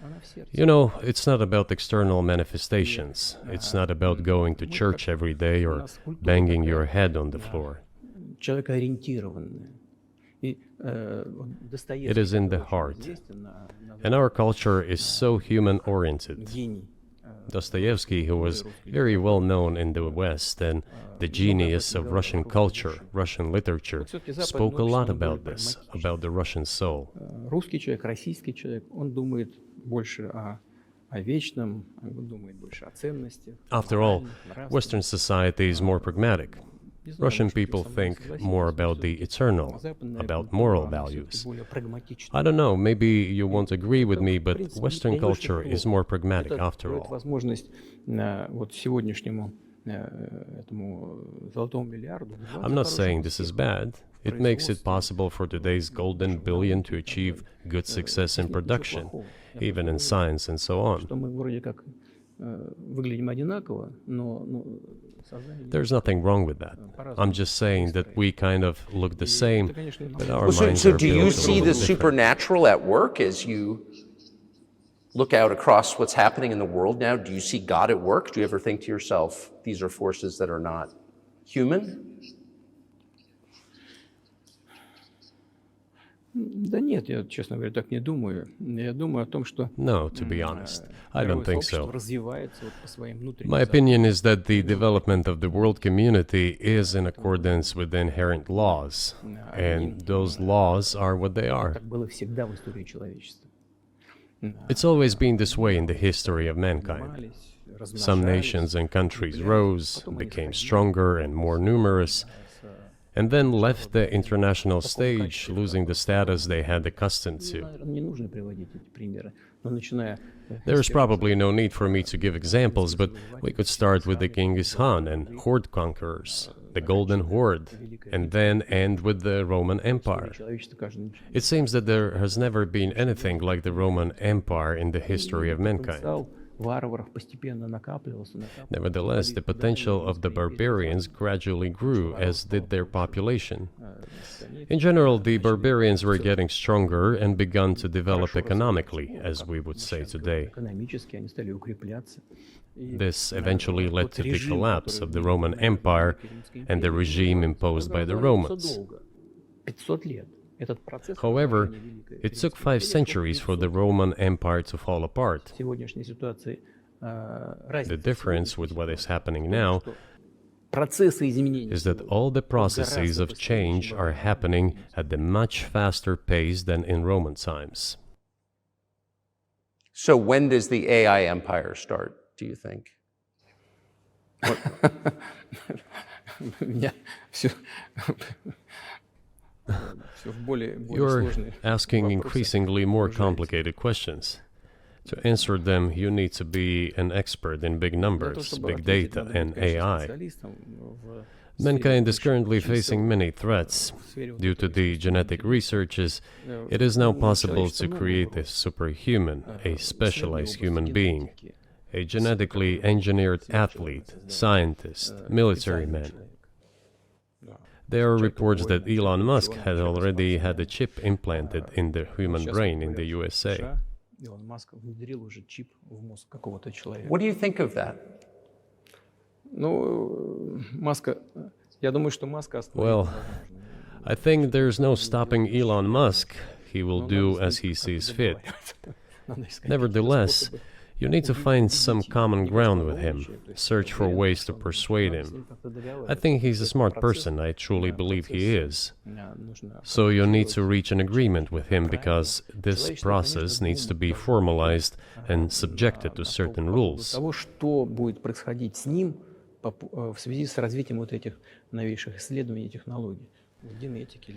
Она в сердце. you know, it's not about external manifestations. It's not about going to church every day or banging your head on the floor. Человекоориентированная. И, Достоевский It is in the очень heart. известен And our culture is so human-oriented. гений. Dostoevsky, who was very well known in the West and the genius of Russian culture, Russian literature, spoke a lot about this, about the Russian soul. Русский человек, российский человек, он думает больше о вечном, он думает больше о ценностях. After all, моральных, нравственных. Western society is more pragmatic. Не знаю, Russian может, вы people со мной think согласитесь, more но about the всё-таки eternal, западная about культура, moral она всё-таки values. более прагматична. I don't know, maybe you won't agree with me, but Western Я не очень culture is плохо. more pragmatic Это after дает all. возможность вот сегодняшнему этому золотому миллиарду. I'm not saying this is bad. It makes it possible for today's golden billion to achieve good success in production, even in science and so on. Что мы вроде как выглядим одинаково, но сознание... There's nothing wrong with that. I'm just saying that we kind of look the same, but our Well, minds so are do you built a see little the different. supernatural at work as you look out across what's happening in the world now? Do you see God at work? Do you ever think to yourself, these are forces that are not human? Да нет, я, честно говоря, так не думаю. Я думаю о том, что No, to be honest, I мировое don't think сообщество so. развивается вот по своим внутренним My opinion is that the development of the world community is in accordance with the inherent laws, and those laws are what they are. как было всегда в истории человечества. It's always been this way in the history of mankind. Развивались, Some размножались, nations and countries rose, became stronger and more numerous, and then left the international stage, losing the status they had accustomed to. Наверное, не нужно приводить эти примеры, но начиная... There's probably no need for me to give examples, but we could start with the Genghis Khan and horde conquerors, the Golden Horde, and then end with the Roman Empire. Человечество каждый It seems that there has never been anything like the Roman Empire in the history of mankind. потенциал варваров постепенно накапливался. Nevertheless, the potential of the barbarians gradually grew, as did their population. In general, the barbarians were getting stronger and begun to develop economically, as we would say today. Экономически они стали укрепляться. This eventually led to the collapse of the Roman Empire and the regime imposed by the Romans. 500 лет. Этот процесс... However, it took 5 centuries for the Roman Empire to fall apart. В сегодняшней ситуации The difference with what is happening now процессы изменений is that all the processes of change are happening at a much faster pace than in Roman times. So when does the AI empire start, do you think? У меня всё в более You're сложные asking вопросы. increasingly more complicated questions. To answer them, you need to be an expert in big Для того, numbers, чтобы big ответить, data, надо быть, and конечно, AI. специалистом в Mankind is сфере currently чисел. facing many threats. В сфере вот Due to этой the genetic researches, it is now possible to create a superhuman, a specialized human being. a genetically engineered athlete, scientist, military man. There are reports that Elon Musk had already had a chip implanted in the human brain in the USA. What do you think of that? Well, I think there's no stopping Elon Musk. He will do as he sees fit. Nevertheless, you need to find some common ground with him, search for ways to persuade him. I think he's a smart person, I truly believe he is. So you need to reach an agreement with him because this process needs to be formalized and subjected to certain rules.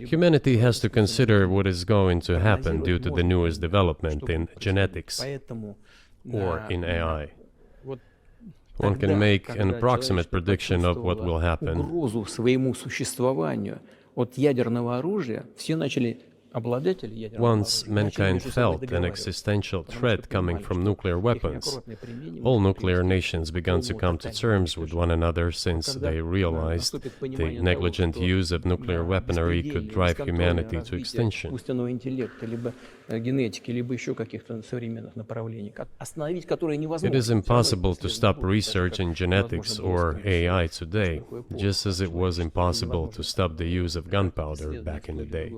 Humanity has to consider what is going to happen due to the newest development in genetics or in AI. One can make an approximate prediction of what will happen. Once mankind felt an existential threat coming from nuclear weapons, all nuclear nations began to come to terms with one another since they realized the negligent use of nuclear weaponry could drive humanity to extinction. It is impossible to stop research in genetics or AI today, just as it was impossible to stop the use of gunpowder back in the day.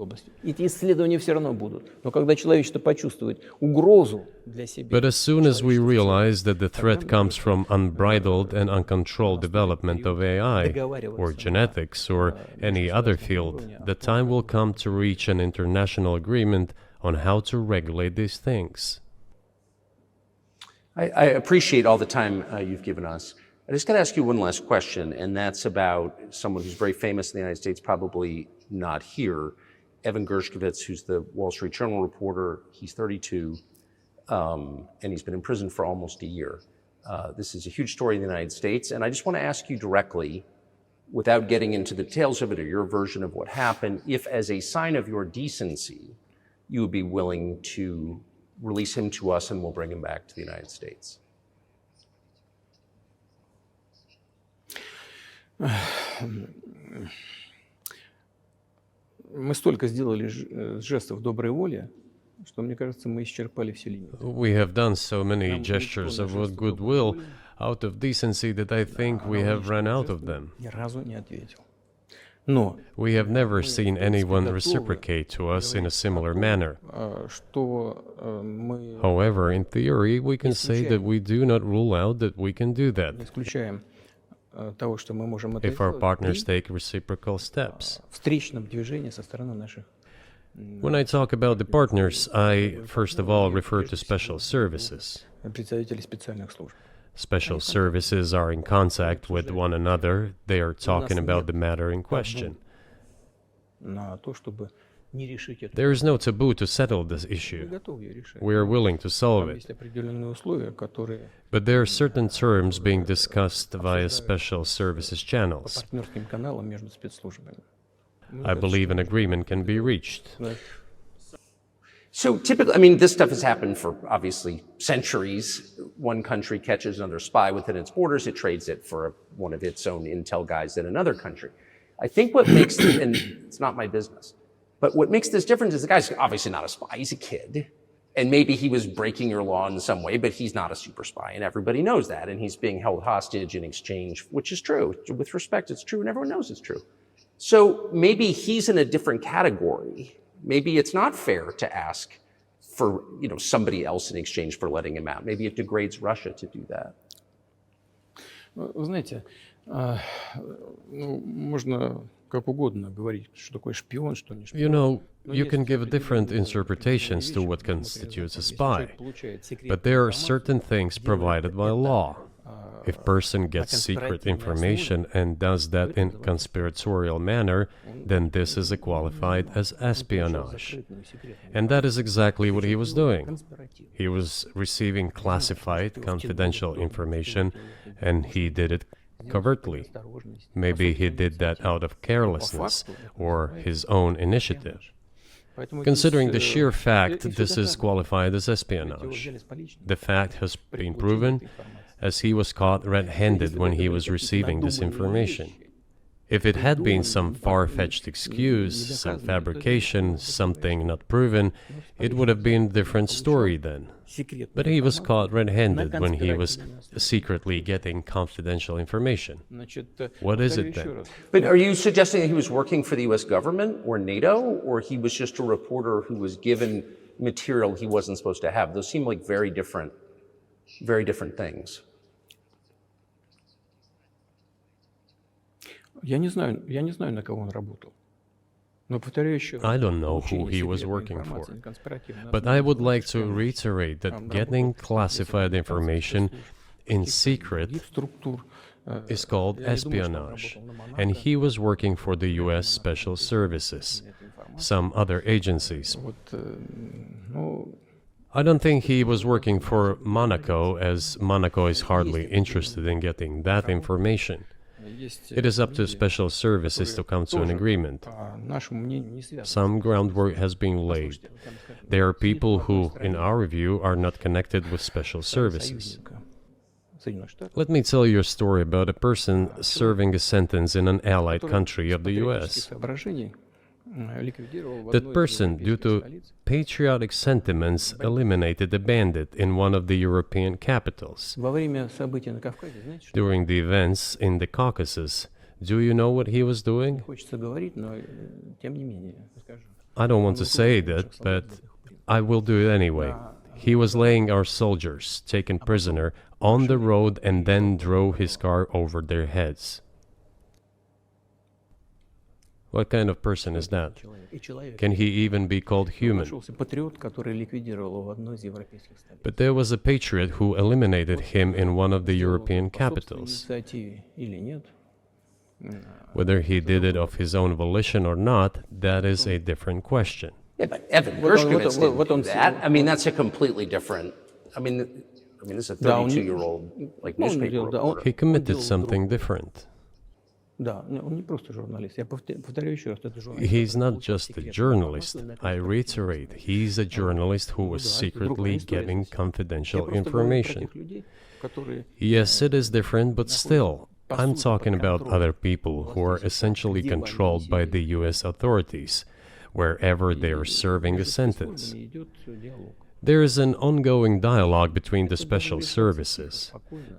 But as soon as we realize that the threat comes from unbridled and uncontrolled development of AI, or genetics, or any other field, the time will come to reach an international agreement on how to regulate these things. I appreciate all the time you've given us. I just got to ask you one last question, and that's about someone who's very famous in the United States, probably not here, Evan Gershkovich, who's the Wall Street Journal reporter. He's 32, and he's been in prison for almost a year. This is a huge story in the United States, and I just want to ask you directly, without getting into the details of it or your version of what happened, if as a sign of your decency, you would be willing to release him to us and we'll bring him back to the United States. Мы столько сделали жестов доброй воли, что, мне кажется, мы исчерпали все лимиты. We have done so many gestures of goodwill out of decency that I think we have run out of them. Ни разу не ответил. We have never seen anyone reciprocate to us in a similar manner. However, in theory, we can say that we do not rule out that we can do that if our partners take reciprocal steps. When I talk about the partners, I first of all refer to special services. Special services are in contact with one another. They are talking about the matter in question. There is no taboo to settle this issue. We are willing to solve it. But there are certain terms being discussed via special services channels. I believe an agreement can be reached. So typically, I mean, this stuff has happened for obviously centuries. One country catches another spy within its borders, it trades it for one of its own intel guys in another country. I think what makes, and it's not my business, but what makes this different is the guy's obviously not a spy, he's a kid. And maybe he was breaking your law in some way, but he's not a super spy, and everybody knows that. And he's being held hostage in exchange, which is true. With respect, it's true, and everyone knows it's true. So maybe he's in a different category. Maybe it's not fair to ask for, somebody else in exchange for letting him out. Maybe it degrades Russia to do that. Вы знаете, можно как угодно говорить, что такое шпион, что не шпион. You can give different interpretations to what constitutes a spy, but there are certain things provided by law. If a person gets secret information and does that in a conspiratorial manner, then this is qualified as espionage. And that is exactly what he was doing. He was receiving classified, confidential information, and he did it covertly. Maybe he did that out of carelessness or his own initiative. Considering the sheer fact, this is qualified as espionage. The fact has been proven, as he was caught red-handed when he was receiving this information. If it had been some far-fetched excuse, some fabrication, something not proven, it would have been a different story then. But he was caught red-handed when he was secretly getting confidential information. What is it then? But are you suggesting that he was working for the US government or NATO, or he was just a reporter who was given material he wasn't supposed to have? Those seem like very different things. Я не знаю, на кого он работал. Но повторяю еще раз. I don't know who he was working for, but I would like to reiterate that getting classified information in secret is called espionage, and he was working for the US Special Services, some other agencies. I don't think he was working for Monaco, as Monaco is hardly interested in getting that information. It is up to special services to come to an agreement. Some groundwork has been laid. There are people who, in our view, are not connected with special services. Let me tell you a story about a person serving a sentence in an allied country of the US. That person, due to patriotic sentiments, eliminated a bandit in one of the European capitals. During the events in the Caucasus, do you know what he was doing? I don't want to say that, but I will do it anyway. He was laying our soldiers, taken prisoner, on the road and then drove his car over their heads. What kind of person is that? Can he even be called human? But there was a patriot who eliminated him in one of the European capitals. Whether he did it of his own volition or not, that is a different question. Yeah, but Evan Gershkovich didn't do that. I mean, that's a completely different. I mean, this is a 32-year-old newspaper reporter. He committed something different. He's not just a journalist. I reiterate, he's a journalist who was secretly getting confidential information. Yes, it is different, but still, I'm talking about other people who are essentially controlled by the US authorities, wherever they are serving a sentence. There is an ongoing dialogue between the special services.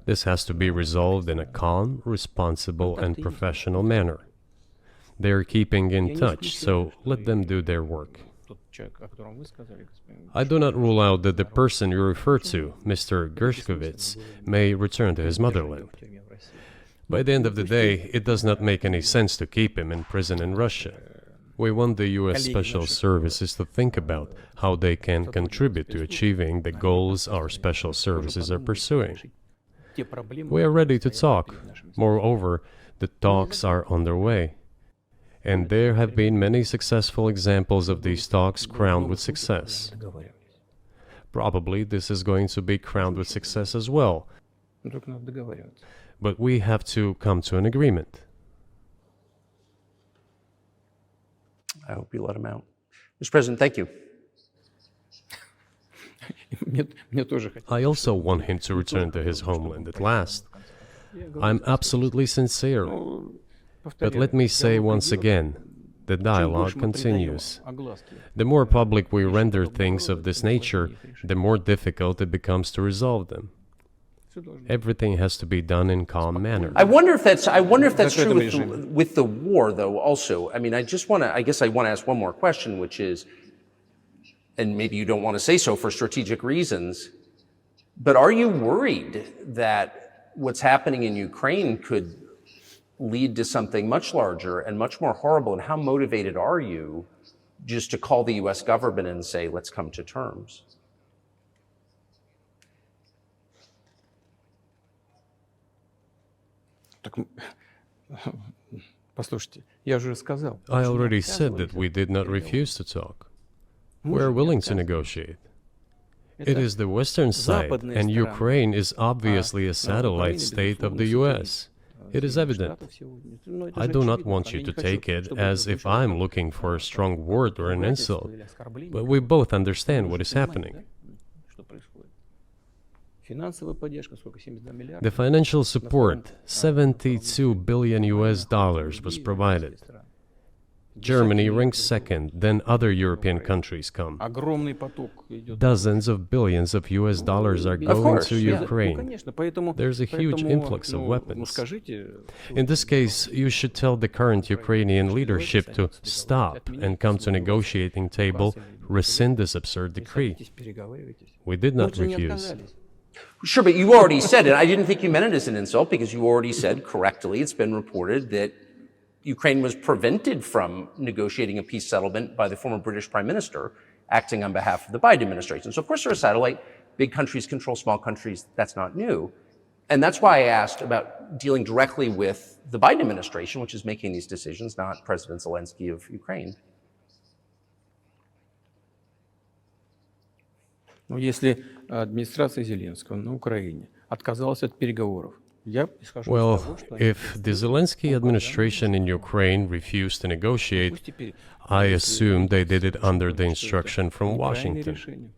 This has to be resolved in a calm, responsible, and professional manner. They are keeping in touch, so let them do their work. I do not rule out that the person you refer to, Mr. Gershkovich, may return to his motherland. By the end of the day, it does not make any sense to keep him in prison in Russia. We want the US Special Services to think about how they can contribute to achieving the goals our special services are pursuing. We are ready to talk. Moreover, the talks are underway. And there have been many successful examples of these talks crowned with success. Probably this is going to be crowned with success as well. But we have to come to an agreement. I hope you let him out. Mr. President, thank you. I also want him to return to his homeland at last. I'm absolutely sincere. But let me say once again, the dialogue continues. The more public we render things of this nature, the more difficult it becomes to resolve them. Everything has to be done in calm manner. I wonder if that's true with the war, though, also. I mean, I want to ask one more question, which is, and maybe you don't want to say so for strategic reasons, but are you worried that what's happening in Ukraine could lead to something much larger and much more horrible? And how motivated are you just to call the US government and say, let's come to terms? I already said that we did not refuse to talk. We are willing to negotiate. It is the Western side, and Ukraine is obviously a satellite state of the US. It is evident. I do not want you to take it as if I'm looking for a strong word or an insult, but we both understand what is happening. The financial support, 72 billion US dollars, was provided. Germany ranks second, then other European countries come. Dozens of billions of US dollars are going to Ukraine. There's a huge influx of weapons. In this case, you should tell the current Ukrainian leadership to stop and come to negotiating table, rescind this absurd decree. We did not refuse. Sure, but you already said it. I didn't think you meant it as an insult because you already said correctly, it's been reported that Ukraine was prevented from negotiating a peace settlement by the former British Prime Minister acting on behalf of the Biden administration. So of course they're a satellite. Big countries control small countries. That's not new. And that's why I asked about dealing directly with the Biden administration, which is making these decisions, not President Zelensky of Ukraine. Но если администрация Зеленского на Украине отказалась от переговоров, well, if the Zelensky administration in Ukraine refused to negotiate, I assume they did it under the instruction from Washington.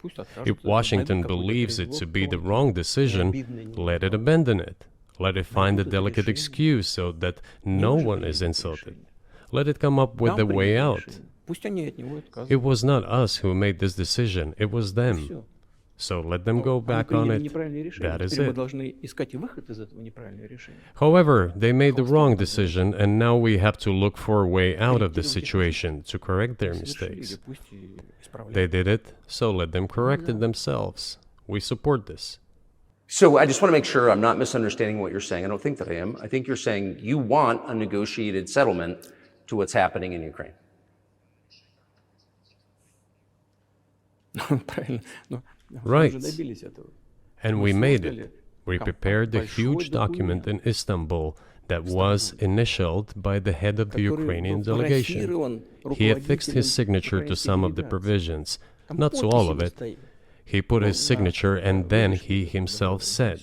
If Washington believes it to be the wrong decision, let it abandon it. Let it find a delicate excuse so that no one is insulted. Let it come up with a way out. It was not us who made this decision, it was them. So let them go back on it. That is it. However, they made the wrong decision, and now we have to look for a way out of the situation to correct their mistakes. They did it, so let them correct it themselves. We support this. So I just want to make sure I'm not misunderstanding what you're saying. I don't think that I am. I think you're saying you want a negotiated settlement to what's happening in Ukraine. Right. And we made it. We prepared the huge document in Istanbul that was initialed by the head of the Ukrainian delegation. He affixed his signature to some of the provisions, not to all of it. He put his signature and then he himself said,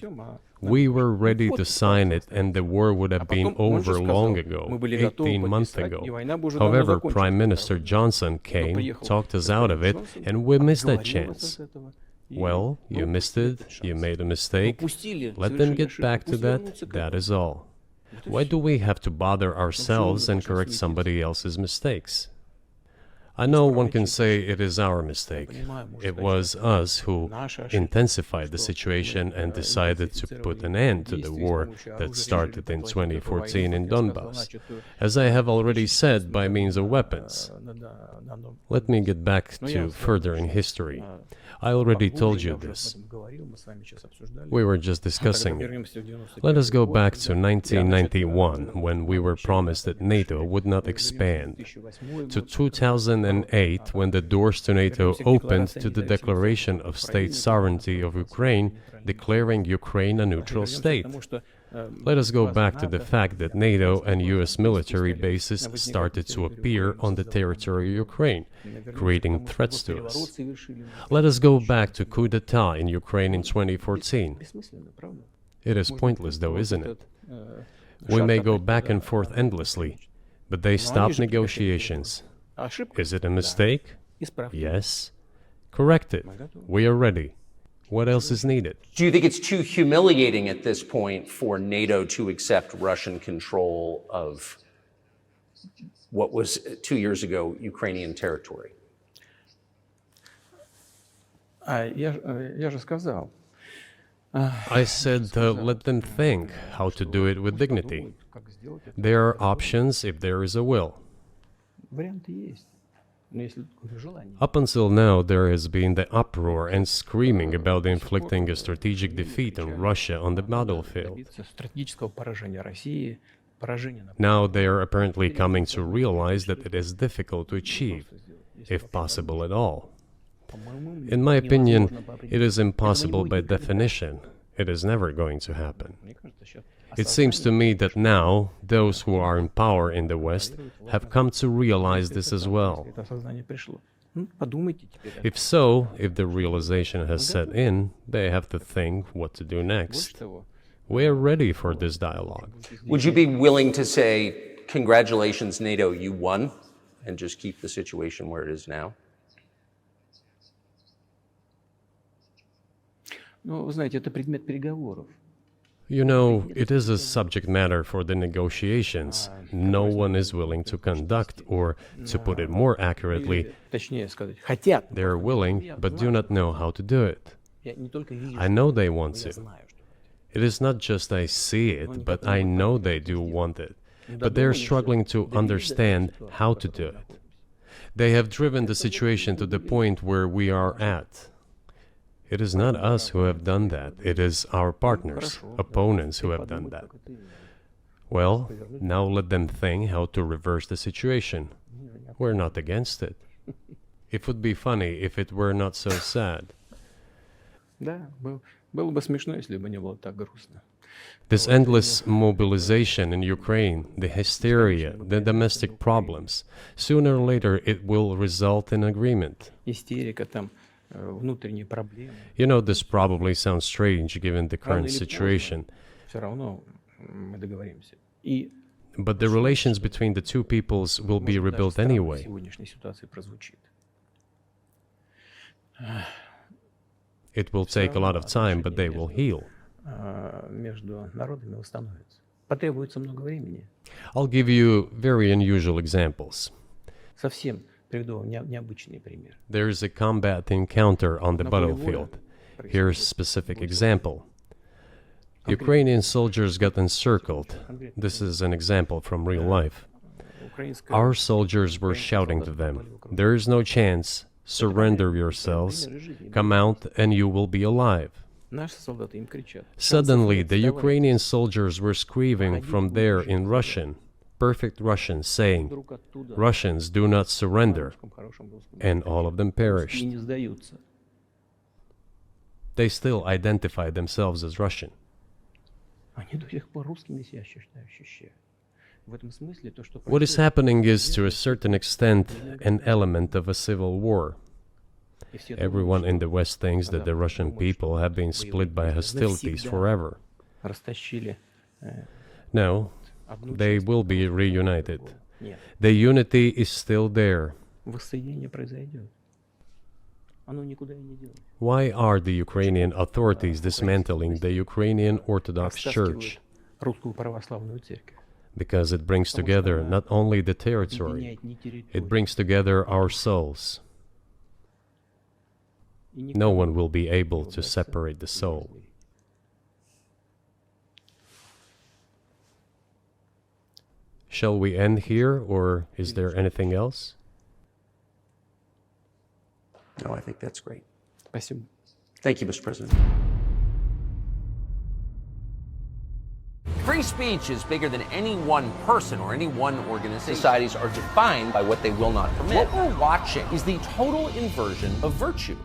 "We were ready to sign it and the war would have been over long ago, 18 months ago. However, Prime Minister Johnson came, talked us out of it, and we missed that chance." Well, you missed it, you made a mistake. Let them get back to that, that is all. Why do we have to bother ourselves and correct somebody else's mistakes? I know one can say it is our mistake. It was us who intensified the situation and decided to put an end to the war that started in 2014 in Donbass, as I have already said, by means of weapons. Let me get back to further in history. I already told you this. We were just discussing it. Let us go back to 1991, when we were promised that NATO would not expand, to 2008, when the doors to NATO opened to the declaration of state sovereignty of Ukraine, declaring Ukraine a neutral state. Let us go back to the fact that NATO and US military bases started to appear on the territory of Ukraine, creating threats to us. Let us go back to coup d'etat in Ukraine in 2014. It is pointless though, isn't it? We may go back and forth endlessly, but they stopped negotiations. Is it a mistake? Yes. Correct it. We are ready. What else is needed? Do you think it's too humiliating at this point for NATO to accept Russian control of what was 2 years ago Ukrainian territory? Я же сказал. I said let them think how to do it with dignity. There are options if there is a will. Варианты есть. Up until now, there has been the uproar and screaming about inflicting a strategic defeat on Russia on the battlefield. Now they are apparently coming to realize that it is difficult to achieve, if possible at all. In my opinion, it is impossible by definition. It is never going to happen. It seems to me that now, those who are in power in the West have come to realize this as well. If so, if the realization has set in, they have to think what to do next. We're ready for this dialogue. Would you be willing to say, congratulations, NATO, you won, and just keep the situation where it is now? Ну, вы знаете, это предмет переговоров. You know, it is a subject matter for the negotiations. No one is willing to conduct, or, to put it more accurately, Точнее сказать, хотят. they're willing but do not know how to do it. Я не только вижу, I know they want я to. знаю, что It is not just I see it, but I know they do want it. But they're struggling to understand how to do it. They have driven the situation to the point where we are at. It is not us who have done that. It is our partners, opponents who have done that. Well, now let them think how to reverse the situation. We're not against it. It would be funny if it were not so sad. Да, было бы смешно, если бы не было так грустно. This endless mobilization in Ukraine, the hysteria, the domestic problems, sooner or later it will result in agreement. Истерика там, внутренние проблемы. You know, this probably sounds strange given the current situation, Все равно мы договоримся. И but the relations between the two peoples will be rebuilt в anyway. сегодняшней ситуации прозвучит. It will take a lot of time, but they will heal. Между народами восстановится. Потребуется много времени. I'll give you very unusual examples. Совсем приведу вам необычный пример. There is a combat encounter on the battlefield. Here's a specific example. Ukrainian soldiers got encircled. This is an example from real life. Our soldiers were shouting to them, "There is no chance. Surrender yourselves. Come out and you will be alive." Наши солдаты им кричат. Suddenly, the Ukrainian soldiers were screaming from there in Russian, perfect Russian, saying, Вдруг оттуда "Russians, do not surrender." в хорошем русском And all of them и perished. не сдаются. They still identify themselves as Russian. Они до сих пор русскими себя ощущают. В этом смысле то, что What is happening is, to a certain extent, an element of a civil war. Everyone in the West thinks that the Russian people have been split by hostilities forever. растащили No, they will be reunited. Нет, The unity is still there. воссоединение произойдет. Оно никуда и не делось. Why are the Ukrainian authorities dismantling the Ukrainian Orthodox Church? Русскую православную церковь. Because it brings together not only the territory, Объединяет не территорию. it brings together our souls. И никто No не one will be able to удастся separate the soul. разлучить. Shall we end here, or is there anything else? No, I think that's great. Спасибо. Thank you, Mr. President. Free speech is bigger than any one person or any one organization. Societies are defined by what they will not permit. What we're watching is the total inversion of virtue.